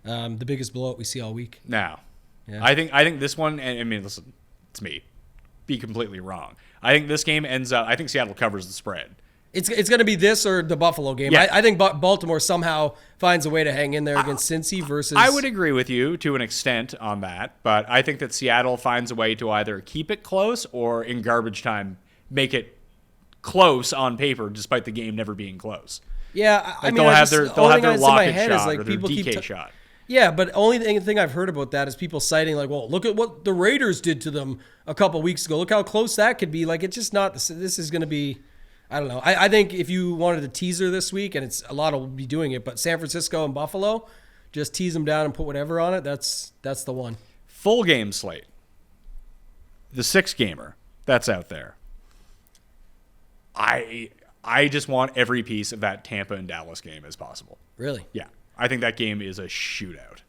S4: the biggest blowout we see all week.
S3: No.
S4: Yeah.
S3: I think this one, and I mean, listen, it's me. Be completely wrong. I think this game ends up, I think Seattle covers the spread.
S4: It's going to be this or the Buffalo game.
S3: Yeah.
S4: I think Baltimore somehow finds a way to hang in there against Cincy versus...
S3: I would agree with you to an extent on that, but I think that Seattle finds a way to either keep it close or in garbage time make it close on paper despite the game never being close.
S4: Yeah, I mean,
S3: they'll have their Lockett shot or their
S4: people
S3: DK shot.
S4: Yeah, but only thing I've heard about that is people citing like, well, look at what the Raiders did to them a couple weeks ago. Look how close that could be. Like, it's just not. This is going to be. I don't know. I think if you wanted a teaser this week, and it's a lot will be doing it, but San Francisco and Buffalo, just tease them down and put whatever on it. That's the one.
S3: Full game slate. The 6-gamer that's out there. I just want every piece of that Tampa and Dallas game as possible.
S4: Really?
S3: Yeah. I think that game is a shootout.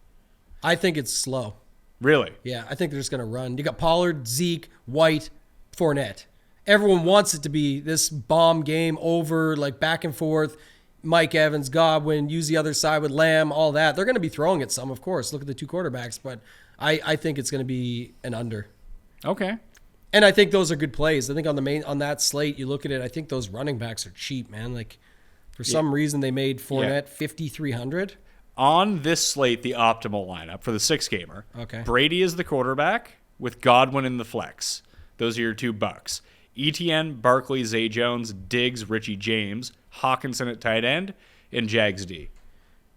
S4: I think it's slow.
S3: Really?
S4: Yeah, I think they're just going to run. You got Pollard, Zeke, White, Fournette. Everyone wants it to be this bomb game over, like back and forth. Mike Evans, Godwin, use the other side with Lamb, all that. They're going to be throwing at some, of course. Look at the two quarterbacks, but I think it's going to be an under.
S3: Okay.
S4: And I think those are good plays. I think on that slate, you look at it, I think those running backs are cheap, man. Like for some reason they made Fournette 5,300.
S3: On this slate, the optimal lineup for the 6-gamer.
S4: Okay.
S3: Brady is the quarterback with Godwin in the flex. Those are your two bucks. ETN, Barkley, Zay Jones, Diggs, Richie James, Hawkinson at tight end, and Jags D.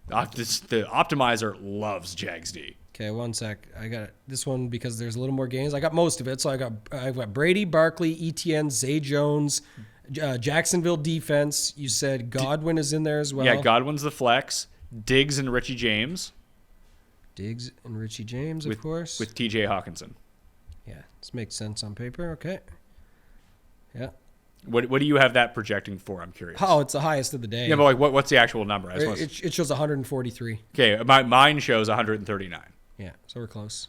S3: The optimizer loves Jags D.
S4: Okay, one sec. I got this one because there's a little more games. I got most of it. So I've got Brady, Barkley, ETN, Zay Jones, Jacksonville defense. You said Godwin is in there as well.
S3: Yeah, Godwin's the flex. Diggs and Richie James.
S4: Diggs and Richie James, of course.
S3: With TJ Hawkinson.
S4: Yeah, this makes sense on paper. Okay. Yeah.
S3: What do you have that projecting for? I'm curious.
S4: Oh, it's the highest of the day.
S3: Yeah, but like what's the actual number?
S4: It shows 143.
S3: Okay, mine shows 139.
S4: Yeah, so we're close.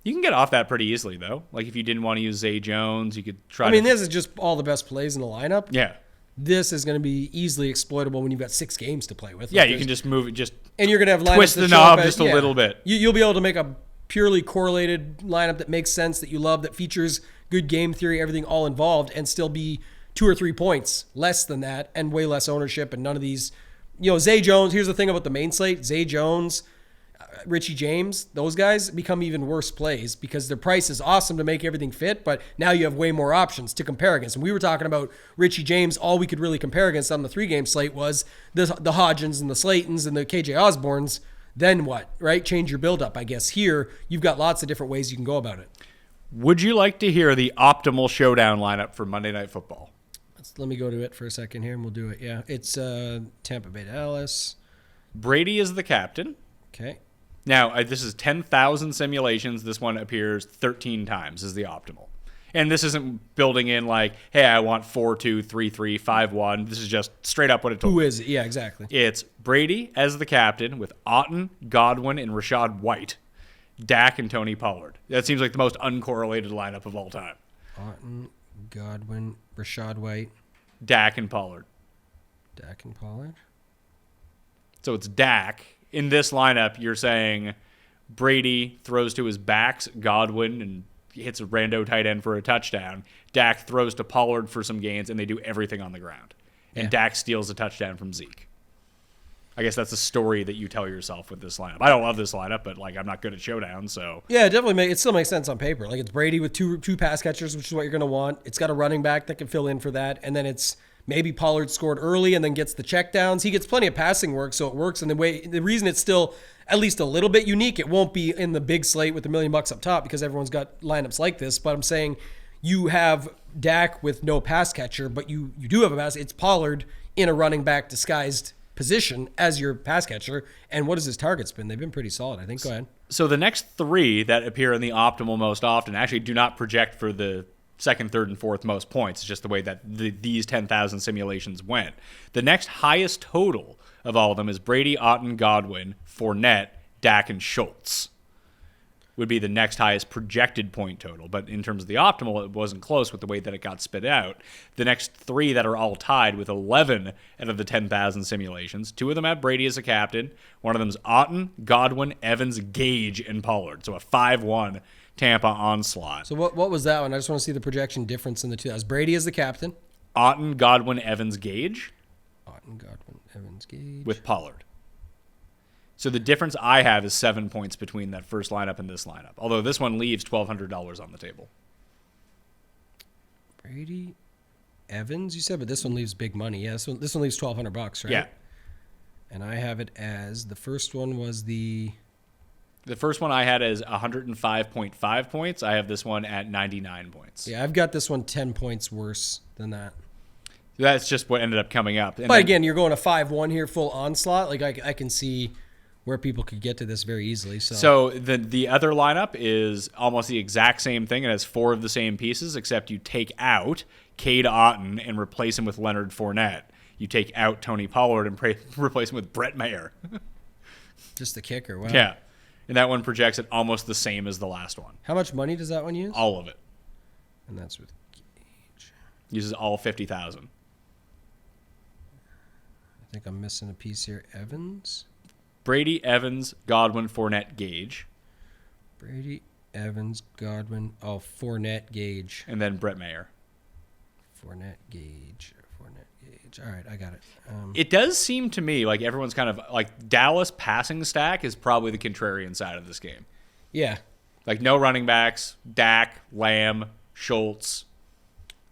S3: You can get off that pretty easily, though. Like if you didn't want to use Zay Jones, you could try.
S4: This is just all the best plays in the lineup.
S3: Yeah.
S4: This is going to be easily exploitable when you've got 6 games to play with.
S3: Yeah, you can just move it,
S4: and you're going to have lineups
S3: twist the knob just a little bit.
S4: You'll be able to make a purely correlated lineup that makes sense, that you love, that features good game theory, everything all involved, and still be 2 or 3 points less than that and way less ownership and none of these. Zay Jones, here's the thing about the main slate, Zay Jones, Richie James, those guys become even worse plays because their price is awesome to make everything fit, but now you have way more options to compare against. And we were talking about Richie James, all we could really compare against on the 3-game slate was the Hodgins and the Slaytons and the KJ Osbornes. Then what, right? Change your build-up, I guess. Here, you've got lots of different ways you can go about it.
S3: Would you like to hear the optimal showdown lineup for Monday Night Football?
S4: Let me go to it for a second here, and we'll do it. Yeah, it's Tampa Bay Dallas.
S3: Brady is the captain.
S4: Okay.
S3: Now, this is 10,000 simulations. This one appears 13 times as the optimal. And this isn't building in like, hey, I want 4-2, 3-3, 5-1. This is just straight up what it told me.
S4: Who is it? Yeah, exactly.
S3: It's Brady as the captain with Otton, Godwin, and Rashad White. Dak and Tony Pollard. That seems like the most uncorrelated lineup of all time.
S4: Otton, Godwin, Rashad White.
S3: Dak and Pollard.
S4: Dak and Pollard.
S3: So it's Dak. In this lineup, you're saying Brady throws to his backs, Godwin, and hits a rando tight end for a touchdown. Dak throws to Pollard for some gains, and they do everything on the ground. And Dak steals a touchdown from Zeke. I guess that's the story that you tell yourself with this lineup. I don't love this lineup, but like I'm not good at showdown, so
S4: yeah, it still makes sense on paper. Like it's Brady with two pass catchers, which is what you're going to want. It's got a running back that can fill in for that, and then it's maybe Pollard scored early and then gets the checkdowns. He gets plenty of passing work, so it works. And the reason it's still at least a little bit unique, it won't be in the big slate with $1 million up top because everyone's got lineups like this. But I'm saying you have Dak with no pass catcher, but you do have a pass. It's Pollard in a running back disguised position as your pass catcher. And what has his targets been? They've been pretty solid, I think. Go ahead.
S3: So the next 3 that appear in the optimal most often actually do not project for the second, third, and fourth most points. It's just the way that these 10,000 simulations went. The next highest total of all of them is Brady, Otton, Godwin, Fournette, Dak, and Schultz. would be the next highest projected point total. But in terms of the optimal, it wasn't close with the way that it got spit out. The next 3 that are all tied with 11 out of the 10,000 simulations. 2 of them have Brady as a captain. One of them is Otton, Godwin, Evans, Gage, and Pollard. So a 5-1 Tampa onslaught.
S4: So what was that one? I just want to see the projection difference in the two. That was Brady as the captain.
S3: Otton, Godwin, Evans, Gage.
S4: Otton, Godwin, Evans, Gage.
S3: With Pollard. So the difference I have is 7 points between that first lineup and this lineup. Although this one leaves $1,200 on the table.
S4: Brady, Evans, you said, but this one leaves big money. Yeah, this one leaves $1,200, right?
S3: Yeah.
S4: And I have it as the first one was the
S3: first one I had is 105.5 points. I have this one at 99 points.
S4: Yeah, I've got this one 10 points worse than that.
S3: That's just what ended up coming up. And
S4: but again, you're going a 5-1 here, full onslaught. Like I can see where people could get to this very easily.
S3: So the other lineup is almost the exact same thing. It has 4 of the same pieces, except you take out Cade Otton and replace him with Leonard Fournette. You take out Tony Pollard and replace him with Brett Maher.
S4: Just the kicker. Wow.
S3: Yeah. And that one projects it almost the same as the last one.
S4: How much money does that one use?
S3: All of it.
S4: And that's with Gage.
S3: Uses all 50,000.
S4: I think I'm missing a piece here. Evans.
S3: Brady, Evans, Godwin, Fournette, Gage.
S4: Brady, Evans, Godwin. Oh, Fournette, Gage.
S3: And then Brett Maher.
S4: Fournette, Gage. All right, I got it.
S3: It does seem to me like everyone's kind of like Dallas passing stack is probably the contrarian side of this game.
S4: Yeah.
S3: Like no running backs, Dak, Lamb, Schultz,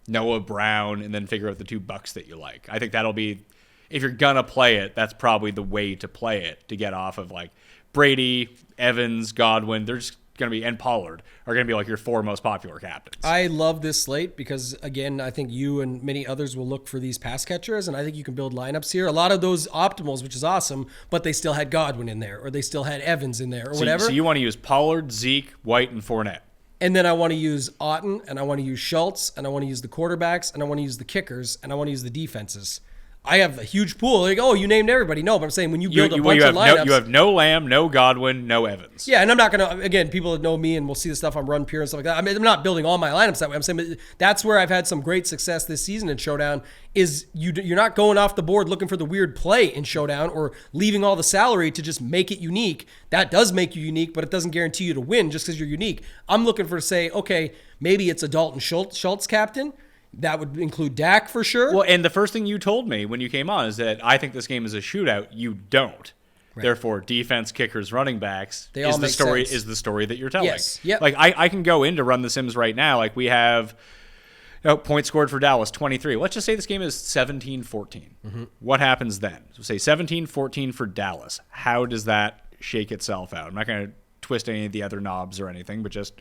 S3: Noah Brown, and then figure out the 2 bucks that you like. I think that'll be, if you're going to play it, that's probably the way to play it, to get off of like Brady, Evans, Godwin. They're just going to be, and Pollard are going to be like your 4 most popular captains.
S4: I love this slate because, again, I think you and many others will look for these pass catchers, and I think you can build lineups here. A lot of those optimals, which is awesome, but they still had Godwin in there, or they still had Evans in there, or whatever.
S3: So you want to use Pollard, Zeke, White, and Fournette.
S4: And then I want to use Otton, and I want to use Schultz, and I want to use the quarterbacks, and I want to use the kickers, and I want to use the defenses. I have a huge pool. Like, oh, you named everybody. No, but I'm saying when you build a bunch of lineups.
S3: You have no Lamb, no Godwin, no Evans.
S4: Yeah, and I'm not going to, again, people that know me and will see the stuff on Run Pure and stuff like that. I mean, I'm not building all my lineups that way. I'm saying that's where I've had some great success this season in Showdown is you're not going off the board looking for the weird play in Showdown or leaving all the salary to just make it unique. That does make you unique, but it doesn't guarantee you to win just because you're unique. I'm looking for to say, okay, maybe it's a Dalton Schultz captain. That would include Dak for sure.
S3: Well, and the first thing you told me when you came on is that I think this game is a shootout. You don't. Right. Therefore, defense, kickers, running backs is the story that you're telling.
S4: Yes. Yep.
S3: Like I can go in to run the Sims right now. Like we have points scored for Dallas 23. Let's just say this game is 17-14. Mm-hmm. What happens then? So say 17-14 for Dallas. How does that shake itself out? I'm not going to twist any of the other knobs or anything, but just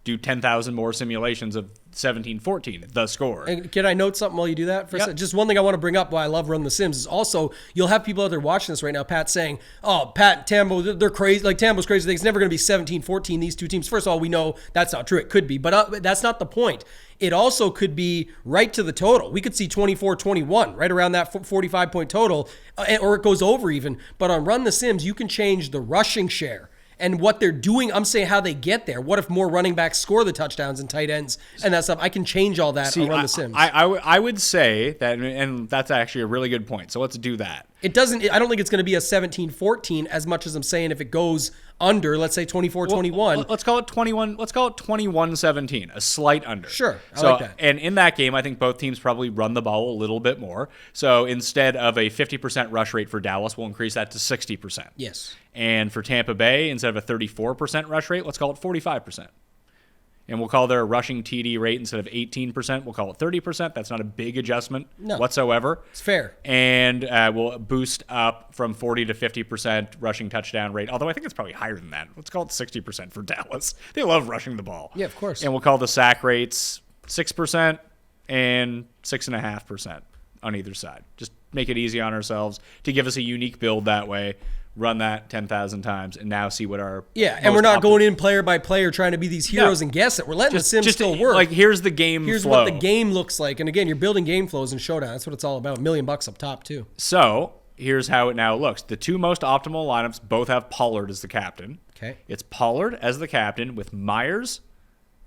S3: do 10,000 more simulations of 17-14, the score.
S4: And can I note something while you do that? Just one thing I want to bring up why I love Run the Sims is also you'll have people out there watching this right now, Pat, saying, oh, Pat, Tambo, they're crazy. Like Tambo's crazy. It's never going to be 17-14, these two teams. First of all, we know that's not true. It could be, but that's not the point. It also could be right to the total. We could see 24-21, right around that 45-point total, or it goes over even. But on Run the Sims, you can change the rushing share. And what they're doing, I'm saying how they get there. What if more running backs score the touchdowns and tight ends and that stuff? I can change all that on Run the Sims.
S3: I would say that, and that's actually a really good point. So let's do that.
S4: It doesn't. I don't think it's going to be a 17-14 as much as I'm saying if it goes under, let's say 24-21.
S3: Well, let's call it 21. Let's call it 21-17, a slight under.
S4: Sure, I like that.
S3: And in that game, I think both teams probably run the ball a little bit more. So instead of a 50% rush rate for Dallas, we'll increase that to 60%.
S4: Yes.
S3: And for Tampa Bay, instead of a 34% rush rate, let's call it 45%. And we'll call their rushing TD rate instead of 18%, we'll call it 30%. That's not a big adjustment whatsoever.
S4: It's fair.
S3: And we'll boost up from 40 to 50% rushing touchdown rate, although I think it's probably higher than that. Let's call it 60% for Dallas. They love rushing the ball.
S4: Yeah, of course.
S3: And we'll call the sack rates 6% and 6.5% on either side. Just make it easy on ourselves to give us a unique build that way. Run that 10,000 times and now see what our
S4: and we're not going in player by player trying to be these heroes and guess it. We're letting the Sims still work.
S3: Like here's the game
S4: Here's
S3: flow.
S4: what the game looks like. And again, you're building game flows in Showdown. That's what it's all about. $1 million up top too.
S3: So here's how it now looks. The two most optimal lineups both have Pollard as the captain.
S4: Okay.
S3: It's Pollard as the captain with Myers,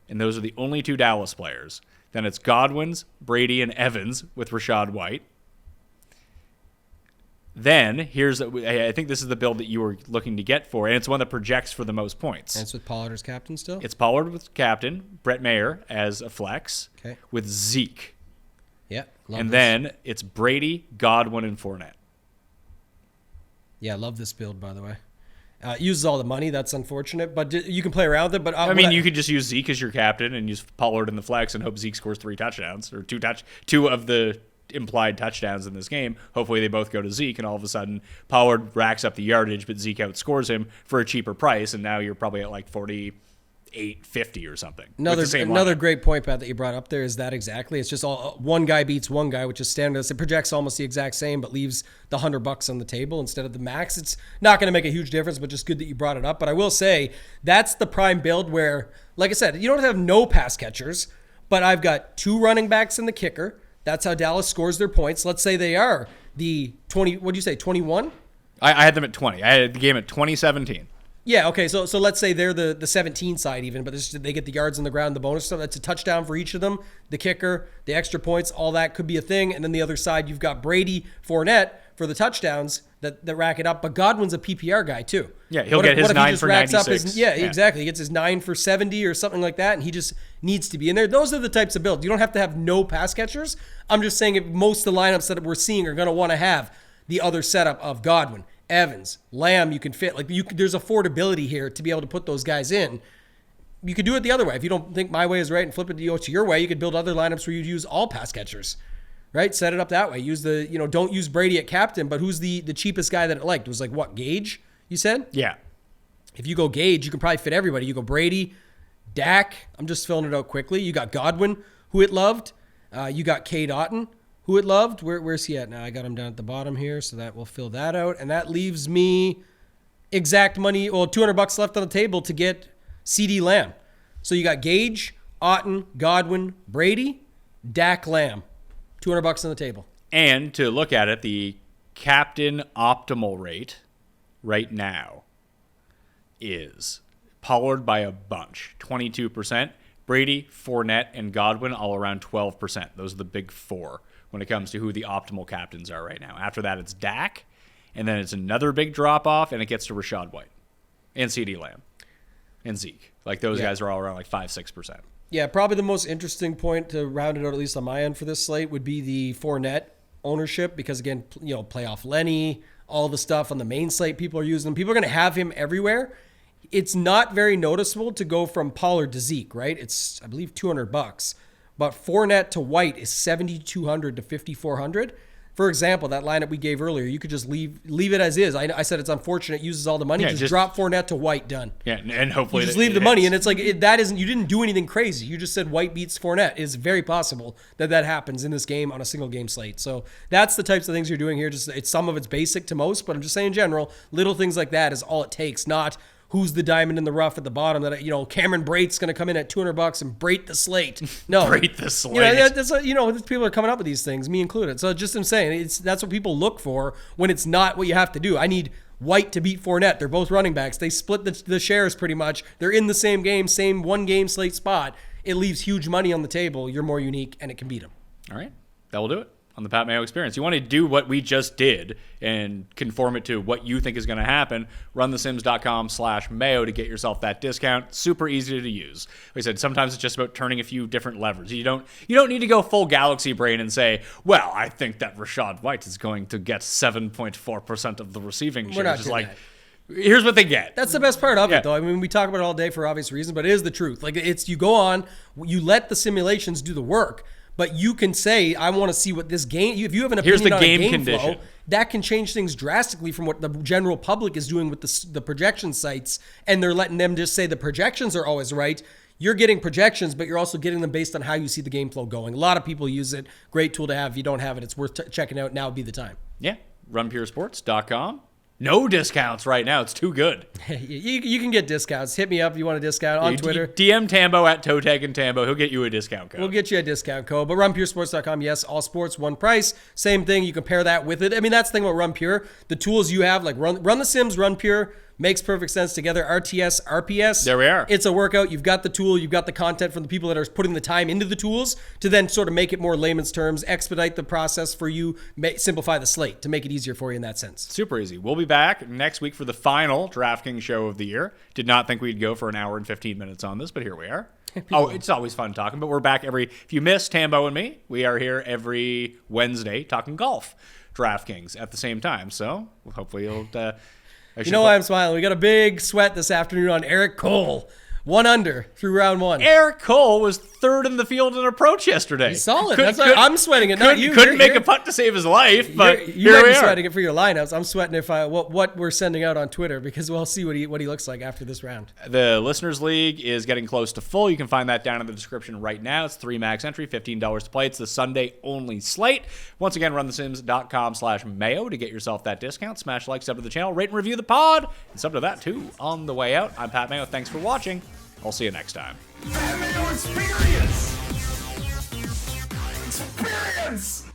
S3: and those are the only two Dallas players. Then it's Godwin's, Brady, and Evans with Rachaad White. Then, I think this is the build that you were looking to get for, and it's one that projects for the most points.
S4: And it's with Pollard as captain still?
S3: It's Pollard with captain, Brett Mayer as a flex, with Zeke.
S4: Yeah.
S3: And then it's Brady, Godwin, and Fournette.
S4: Yeah, I love this build, by the way. It uses all the money. That's unfortunate, but you can play around with it. But
S3: you could just use Zeke as your captain and use Pollard in the flex and hope Zeke scores 3 touchdowns or two of the implied touchdowns in this game. Hopefully they both go to Zeke, and all of a sudden Pollard racks up the yardage, but Zeke outscores him for a cheaper price, and now you're probably at like 48-50 or something.
S4: Another great point, Pat, that you brought up there is that exactly. It's just all one guy beats one guy, which is standard. It projects almost the exact same, but leaves the $100 on the table instead of the max. It's not going to make a huge difference, but just good that you brought it up. But I will say that's the prime build where, like I said, you don't have no pass catchers, but I've got 2 running backs and the kicker. That's how Dallas scores their points. Let's say they are the 20, what'd you say, 21?
S3: I had them at 20. I had the game at 2017.
S4: Yeah, okay, so let's say they're the 17 side even, but they get the yards on the ground, the bonus stuff. That's a touchdown for each of them. The kicker, the extra points, all that could be a thing. And then the other side, you've got Brady, Fournette for the touchdowns that rack it up. But Godwin's a PPR guy too.
S3: Yeah, he'll get his 9 for 96.
S4: Yeah, exactly. He gets his 9 for 70 or something like that, and he just needs to be in there. Those are the types of builds. You don't have to have no pass catchers. I'm just saying if most of the lineups that we're seeing are going to want to have the other setup of Godwin, Evans, Lamb, you can fit. There's affordability here to be able to put those guys in. You could do it the other way. If you don't think my way is right and flip it to your way, you could build other lineups where you'd use all pass catchers, right? Set it up that way. Use don't use Brady at captain, but who's the cheapest guy that it liked? It was Gage, you said?
S3: Yeah.
S4: If you go Gage, you can probably fit everybody. You go Brady, Dak. I'm just filling it out quickly. You got Godwin, who it loved. You got Cade Otton, who it loved. Where's he at now? I got him down at the bottom here, so that will fill that out. And that leaves me exact money, $200 left on the table to get CD Lamb. So you got Gage, Otton, Godwin, Brady, Dak, Lamb. $200 on the table.
S3: And to look at it, the captain optimal rate right now is Pollard by a bunch, 22%. Brady, Fournette, and Godwin all around 12%. Those are the big 4 when it comes to who the optimal captains are right now. After that, it's Dak, and then it's another big drop-off, and it gets to Rachaad White and CD Lamb and Zeke. Those guys are all around 5-6%.
S4: Yeah, probably the most interesting point to round it out, at least on my end for this slate, would be the Fournette ownership because, again, playoff Lenny, all the stuff on the main slate people are using. People are going to have him everywhere. It's not very noticeable to go from Pollard to Zeke, right? It's, I believe, $200. But Fournette to White is $7,200 to $5,400. For example, that lineup we gave earlier, you could just leave it as is. I said it's unfortunate, it uses all the money. Just drop Fournette to White, done.
S3: Yeah, and hopefully
S4: you just leave the money, and it's that isn't. You didn't do anything crazy. You just said White beats Fournette. It's very possible that happens in this game on a single game slate. So that's the types of things you're doing here. Just some of it's basic to most, but I'm just saying in general, little things like that is all it takes. Not who's the diamond in the rough at the bottom that Cameron Brate's going to come in at $200 and Brate the slate. No,
S3: Brate the slate.
S4: That's people are coming up with these things, me included. So I'm saying that's what people look for when it's not what you have to do. I need White to beat Fournette. They're both running backs. They split the shares pretty much. They're in the same game, same one game slate spot. It leaves huge money on the table. You're more unique, and it can beat them.
S3: All right, that will do it on the Pat Mayo Experience. You want to do what we just did and conform it to what you think is going to happen, runthesims.com/Mayo to get yourself that discount. Super easy to use. Like I said, sometimes it's just about turning a few different levers. You don't need to go full galaxy brain and say, well, I think that Rachaad White is going to get 7.4% of the receiving share.
S4: We're not doing that.
S3: Here's what they get.
S4: That's the best part of it, though. I mean, we talk about it all day for obvious reasons, but it is the truth. You go on, you let the simulations do the work. But you can say, I want to see what this game, if you have an opinion on a game
S3: condition.
S4: Flow, that can change things drastically from what the general public is doing with the projection sites. And they're letting them just say the projections are always right. You're getting projections, but you're also getting them based on how you see the game flow going. A lot of people use it. Great tool to have. If you don't have it, it's worth checking out. Now would be the time.
S3: Yeah. RunPureSports.com. no discounts right now. It's too good.
S4: You can get discounts. Hit me up if you want a discount on Twitter.
S3: DM Tambo at Toteg and Tambo. He'll get you a discount code.
S4: We'll get you a discount code. But runpuresports.com, yes, all sports, one price. Same thing. You compare that with it. I mean, that's the thing about Run Pure. The tools you have, like Run the Sims, Run Pure, makes perfect sense together. RTS, RPS.
S3: There we are.
S4: It's a workout. You've got the tool. You've got the content from the people that are putting the time into the tools to then sort of make it more layman's terms, expedite the process for you, simplify the slate to make it easier for you in that sense.
S3: Super easy. We'll be back next week for the final DraftKings show of the year. Did not think we'd go for an hour and 15 minutes on this, but here we are. Oh, it's always fun talking, but we're back if you miss Tambo and me, we are here every Wednesday talking golf DraftKings at the same time. So hopefully you'll...
S4: You know why I'm smiling? We got a big sweat this afternoon on Eric Cole. 1 under through round 1.
S3: Eric Cole was third in the field in approach yesterday.
S4: He's solid. That's why I'm sweating it, not you.
S3: Couldn't make a putt to save his life, but
S4: you might be sweating it for your lineups. I'm sweating if what we're sending out on Twitter because we'll see what he looks like after this round.
S3: The Listeners League is getting close to full. You can find that down in the description right now. It's 3 max entry, $15 to play. It's the Sunday only slate. Once again, runthesims.com/Mayo to get yourself that discount. Smash like, sub to the channel, rate and review the pod, and sub to that too on the way out. I'm Pat Mayo. Thanks for watching. I'll see you next time.
S2: Pat Mayo Experience! Experience!